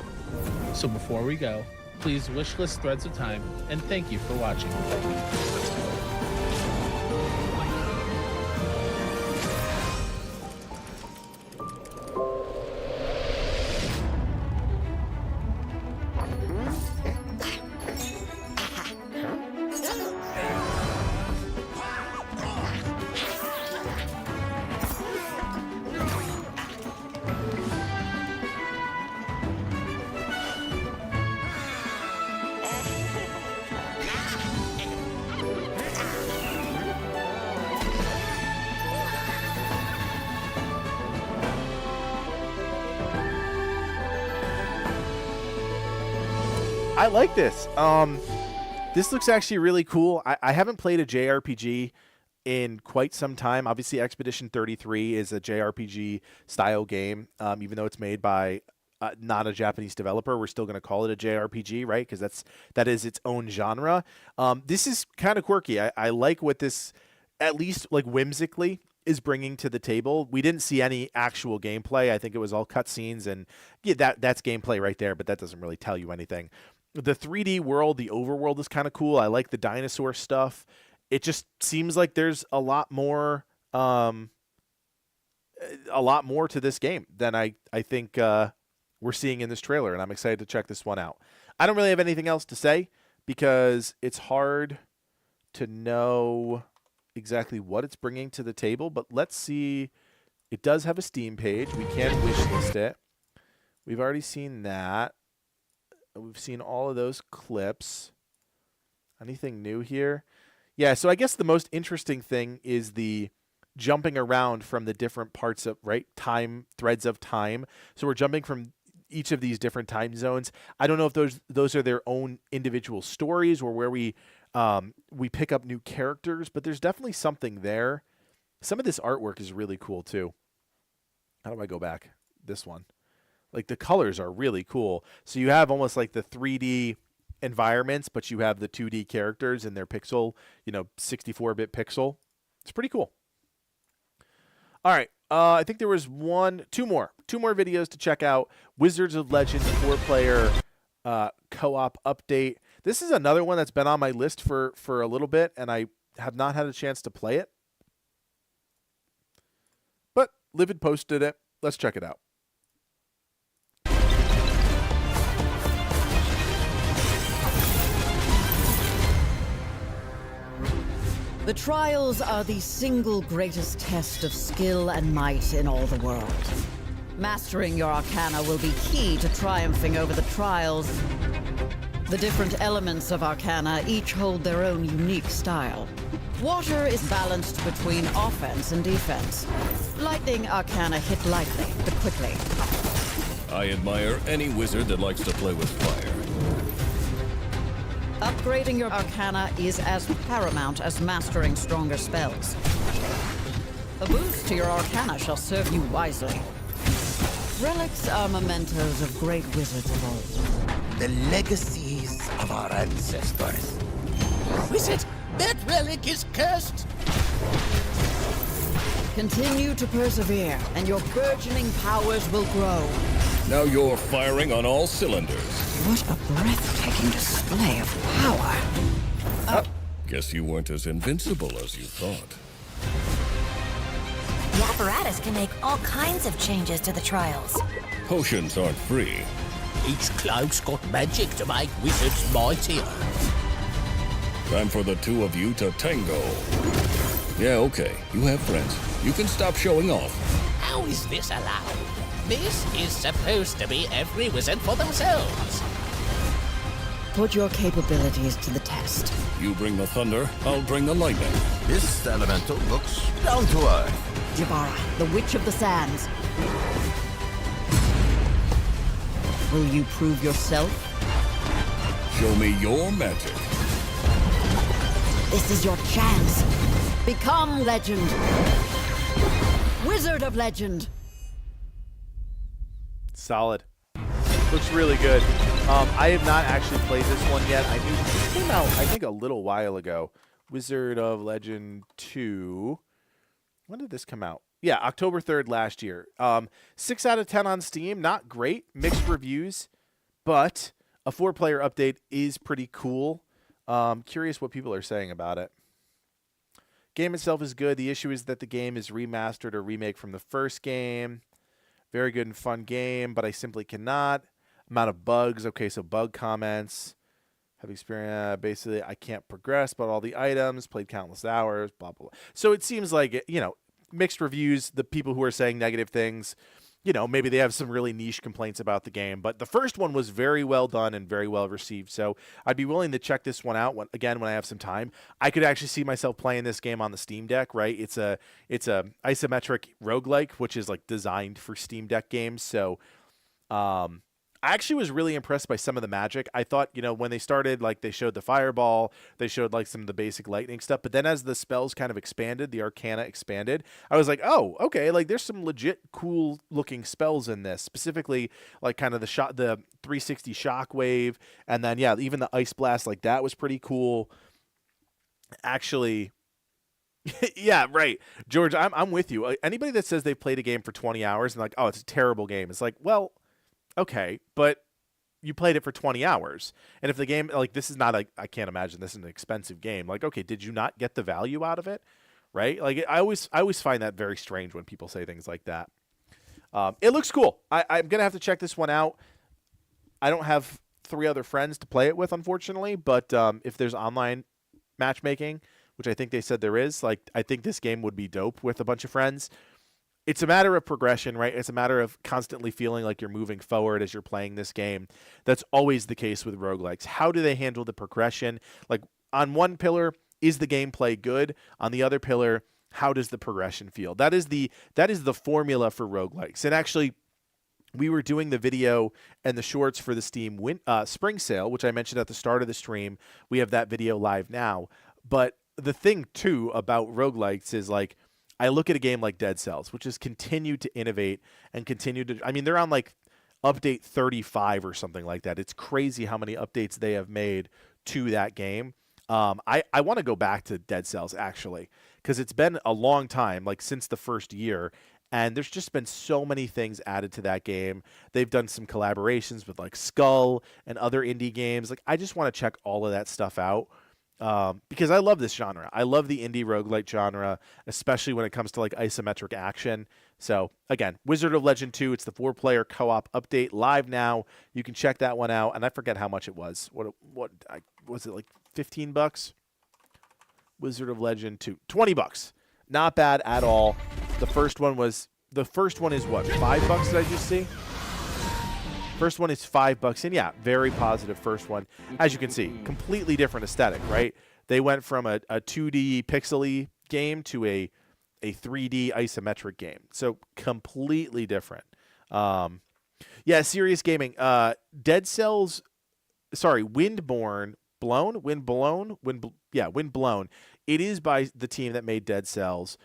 So before we go, please wishlist Threads of Time, and thank you for watching. I like this. This looks actually really cool. I haven't played a JRPG in quite some time. Obviously, Expedition 33 is a JRPG style game, even though it's made by not a Japanese developer. We're still going to call it a JRPG, right? Because that is its own genre. This is kind of quirky. I like what this, at least like whimsically, is bringing to the table. We didn't see any actual gameplay. I think it was all cutscenes, and yeah, that's gameplay right there, but that doesn't really tell you anything. The 3D world, the overworld is kind of cool. I like the dinosaur stuff. It just seems like there's a lot more to this game than I think we're seeing in this trailer, and I'm excited to check this one out. I don't really have anything else to say because it's hard to know exactly what it's bringing to the table, but let's see. It does have a Steam page. We can wishlist it. We've already seen that. We've seen all of those clips. Anything new here? Yeah, so I guess the most interesting those is the jumping around from the different parts of, right, time, threads of time. So we're jumping from each of these different time zones. I don't know if those are their own individual stories or where we pick up new characters, but there's definitely something there. Some of this artwork is really cool too. How do I go back? This one. Like the colors are really cool. So you have almost like the 3D environments, but you have the 2D characters in their pixel, 64-bit pixel. It's pretty cool. All right. I think there was two more videos to check out. Wizards of Legend 4-player co-op update. This is another one that's been on my list for a little bit, and I have not had a chance to play it. But Livid posted it. Let's check it out. The trials are the single greatest test of skill and might in all the world. Mastering your arcana will be key to triumphing over the trials. The different elements of arcana each hold their own unique style. Water is balanced between offense and defense. Lightning arcana hit lightly, but quickly. I admire any wizard that likes to play with fire. Upgrading your arcana is as paramount as mastering stronger spells. A boost to your arcana shall serve you wisely. Relics are mementos of great wizards of old. The legacies of our ancestors. Wizard, that relic is cursed! Continue to persevere, and your burgeoning powers will grow. Now you're firing on all cylinders. What a breathtaking display of power. Guess you weren't as invincible as you thought. The apparatus can make all kinds of changes to the trials. Potions aren't free. Each cloud's got magic to make wizards mightier. Time for the two of you to tango. Yeah, okay. You have friends. You can stop showing off. How is this allowed? This is supposed to be every wizard for themselves. Put your capabilities to the test. You bring the thunder, I'll bring the lightning. This elemental looks down to earth. Jabara, the Witch of the Sands. Will you prove yourself? Show me your magic. This is your chance. Become legend. Wizard of Legend. Solid. Looks really good. I have not actually played this one yet. I knew this came out, I think, a little while ago. Wizard of Legend 2. When did this come out? Yeah, October 3rd last year. 6 out of 10 on Steam. Not great. Mixed reviews. But a 4-player update is pretty cool. Curious what people are saying about it. Game itself is good. The issue is that the game is remastered or remake from the first game. Very good and fun game, but I simply cannot. Amount of bugs. Okay, so bug comments. Have experience. Basically, I can't progress, but all the items. Played countless hours. Blah, blah, blah. So it seems like, you know, mixed reviews. The people who are saying negative things, you know, maybe they have some really niche complaints about the game. But the first one was very well done and very well received. So I'd be willing to check this one out when I have some time. I could actually see myself playing this game on the Steam Deck, right? It's a isometric roguelike, which is like designed for Steam Deck games. So I actually was really impressed by some of the magic. I thought, you know, when they started, like they showed the fireball, they showed like some of the basic lightning stuff. But then as the spells kind of expanded, the arcana expanded, I was like, oh, okay, like there's some legit cool looking spells in this. Specifically, like kind of the 360 shockwave, and then yeah, even the ice blast, like that was pretty cool. Actually, yeah, right, George, I'm with you. Anybody that says they've played a game for 20 hours and like, oh, it's a terrible game, it's like, well, okay, but you played it for 20 hours. And if the game, like, this is not a, I can't imagine this is an expensive game. Like, okay, did you not get the value out of it? Right? Like, I always find that very strange when people say things like that. It looks cool. I'm going to have to check this one out. I don't have 3 other friends to play it with, unfortunately, but if there's online matchmaking, which I think they said there is, like, I think this game would be dope with a bunch of friends. It's a matter of progression, right? It's a matter of constantly feeling like you're moving forward as you're playing this game. That's always the case with roguelikes. How do they handle the progression? Like, on one pillar, is the gameplay good? On the other pillar, how does the progression feel? That is the formula for roguelikes. And actually, we were doing the video and the shorts for the Steam spring sale, which I mentioned at the start of the stream. We have that video live now. But the thing, too, about roguelikes is, like, I look at a game like Dead Cells, which has continued to innovate and continue to, I mean, they're on like update 35 or something like that. It's crazy how many updates they have made to that game. I want to go back to Dead Cells, actually, because it's been a long time, like since the first year, and there's just been so many things added to that game. They've done some collaborations with like Skull and other indie games. Like, I just want to check all of that stuff out. Because I love this genre. I love the indie roguelike genre, especially when it comes to like isometric action. So again, Wizard of Legend 2, it's the 4-player co-op update live now. You can check that one out. And I forget how much it was. What was it, like $15? Wizard of Legend 2, $20. Not bad at all. The first one is what, $5 did I just see? First one is $5, and yeah, very positive first one. As you can see, completely different aesthetic, right? They went from a 2D pixely game to a 3D isometric game, so completely different. Yeah, Serious Gaming. Windblown. It is by the team that made Dead Cells.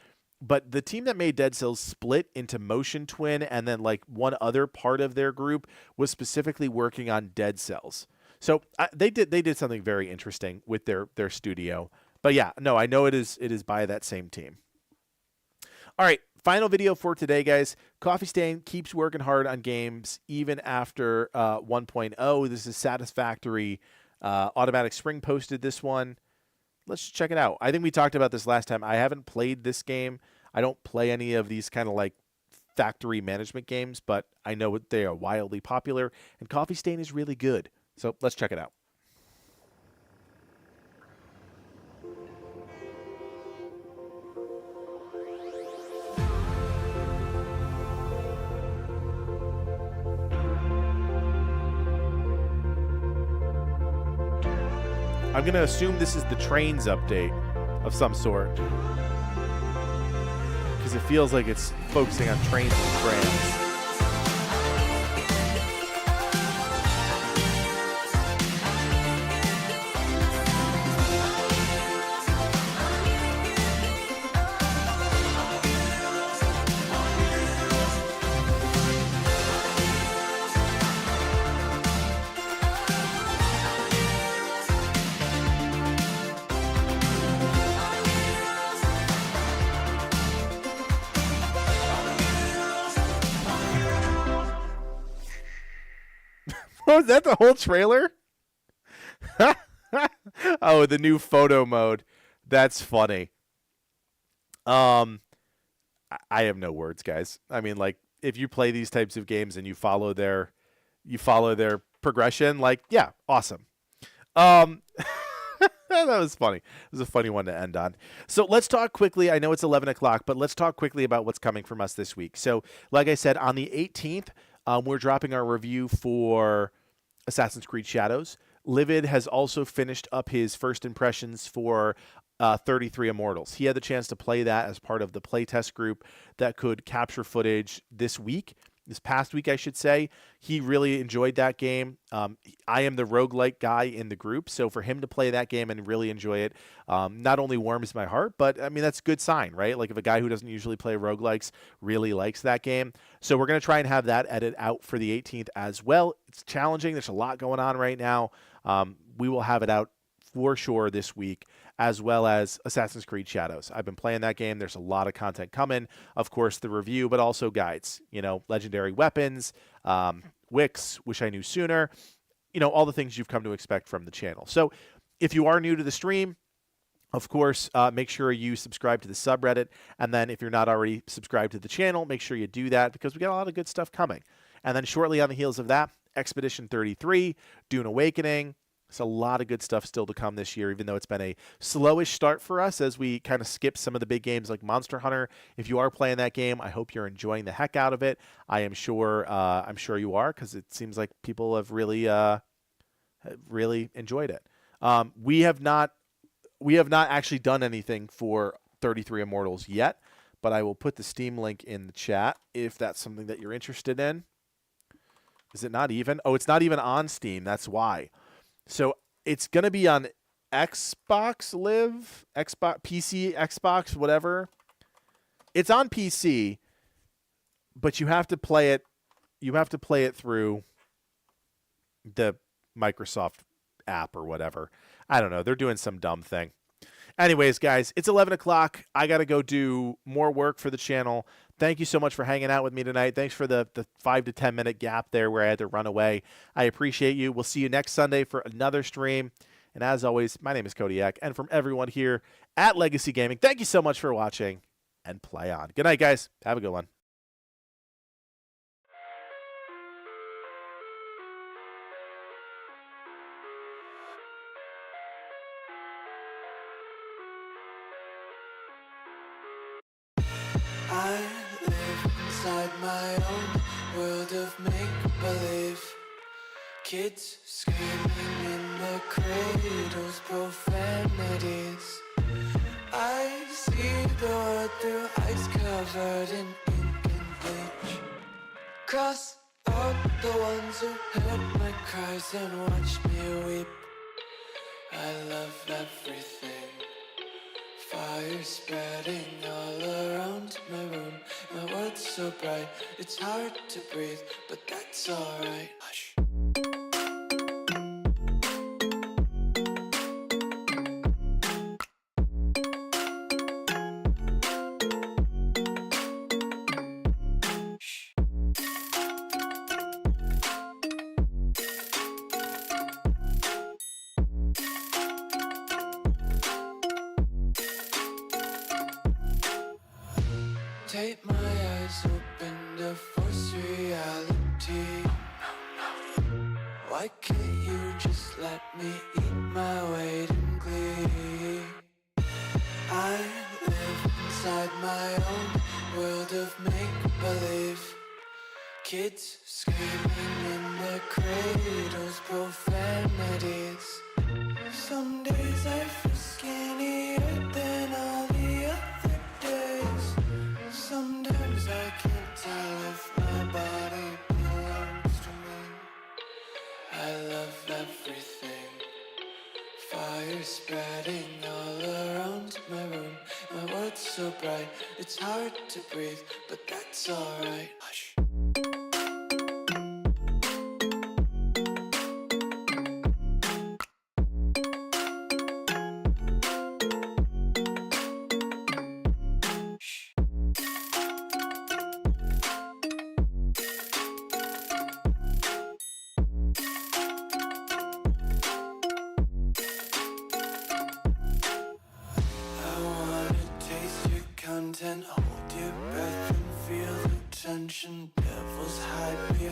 But the team that made Dead Cells split into Motion Twin, and then like one other part of their group was specifically working on Dead Cells. So they did something very interesting with their studio. But yeah, no, I know it is by that same team. All right, final video for today, guys. Coffee Stain keeps working hard on games even after 1.0. This is Satisfactory. Automatic Spring posted this one. Let's check it out. I think we talked about this last time. I haven't played this game. I don't play any of these kind of like factory management games, but I know they are wildly popular, and Coffee Stain is really good. So let's check it out. I'm going to assume this is the Trains update of some sort, because it feels like it's focusing on trains and trams. Oh, is that the whole trailer? Oh, the new photo mode. That's funny. I have no words, guys. I mean, like, if you play these types of games and you follow their progression, like, yeah, awesome. That was funny. It was a funny one to end on. So let's talk quickly. I know it's 11 o'clock, but let's talk quickly about what's coming from us this week. So, like I said, on the 18th, we're dropping our review for Assassin's Creed Shadows. Livid has also finished up his first impressions for 33 Immortals. He had the chance to play that as part of the playtest group that could capture footage this past week, I should say. He really enjoyed that game. I am the roguelike guy in the group, so for him to play that game and really enjoy it, not only warms my heart, but I mean, that's a good sign, right? Like if a guy who doesn't usually play roguelikes really likes that game. So we're going to try and have that edit out for the 18th as well. It's challenging. There's a lot going on right now. We will have it out for sure this week, as well as Assassin's Creed Shadows. I've been playing that game. There's a lot of content coming. Of course, the review, but also guides. Legendary weapons, Wix, Wish I Knew Sooner. All the things you've come to expect from the channel. So if you are new to the stream, of course, make sure you subscribe to the subreddit. And then if you're not already subscribed to the channel, make sure you do that because we got a lot of good stuff coming. And then shortly on the heels of that, Expedition 33, Dune Awakening. There's a lot of good stuff still to come this year, even though it's been a slowish start for us as we kind of skip some of the big games like Monster Hunter. If you are playing that game, I hope you're enjoying the heck out of it. I'm sure you are, because it seems like people have really enjoyed it. We have not actually done anything for 33 Immortals yet, but I will put the Steam link in the chat if that's something that you're interested in. Is it not even? Oh, it's not even on Steam. That's why. So it's going to be on Xbox Live, Xbox, PC, Xbox, whatever. It's on PC, but you have to play it. You have to play it through the Microsoft app or whatever. I don't know. They're doing some dumb thing. Anyways, guys, it's 11 o'clock. I got to go do more work for the channel. Thank you so much for hanging out with me tonight. Thanks for the 5 to 10 minute gap there where I had to run away. I appreciate you. We'll see you next Sunday for another stream. And as always, my name is Kodiak. And from everyone here at Legacy Gaming, thank you so much for watching and play on. Good night, guys. Have a good one. I live inside my own world of make-believe. Kids screaming in the cradles, profanities. I see the world through ice covered in ink and bleach. Cross out the ones who heard my cries and watched me weep. I love everything. Fire spreading all around my room. My world's so bright, it's hard to breathe, but that's alright. Hush. Take my eyes open to force reality. Why can't you just let me eat my weight in glee? I live inside my own world of make-believe. Kids screaming in the cradles, profanities. Some days I feel skinnier than all the other days. Sometimes I can't tell if my body belongs to me. I love everything. Fire spreading all around my room. My world's so bright, it's hard to breathe, but that's alright. Hush.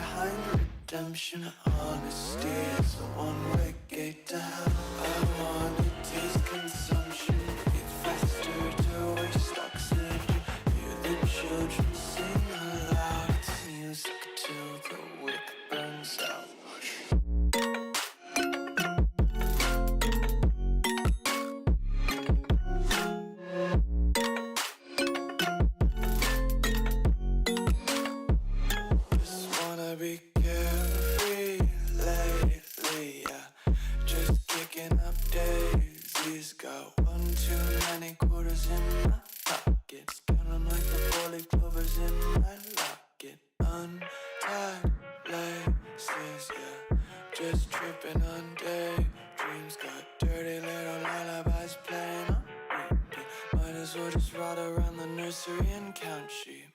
behind redemption. Honesty is a one-way gate to hell. I want to taste consumption, breathe faster to waste oxygen. Hear the children sing aloud. It's music till the wick burns out. Be carefree lately, yeah. Just kicking up daisies. Got 1 too many quarters in my pockets. Counting like the 4-leaf clovers in my locket. Untied laces, yeah. Just tripping on daydreams. Got dirty little lullabies playing on repeat. Might as well just ride around the nursery and count sheep.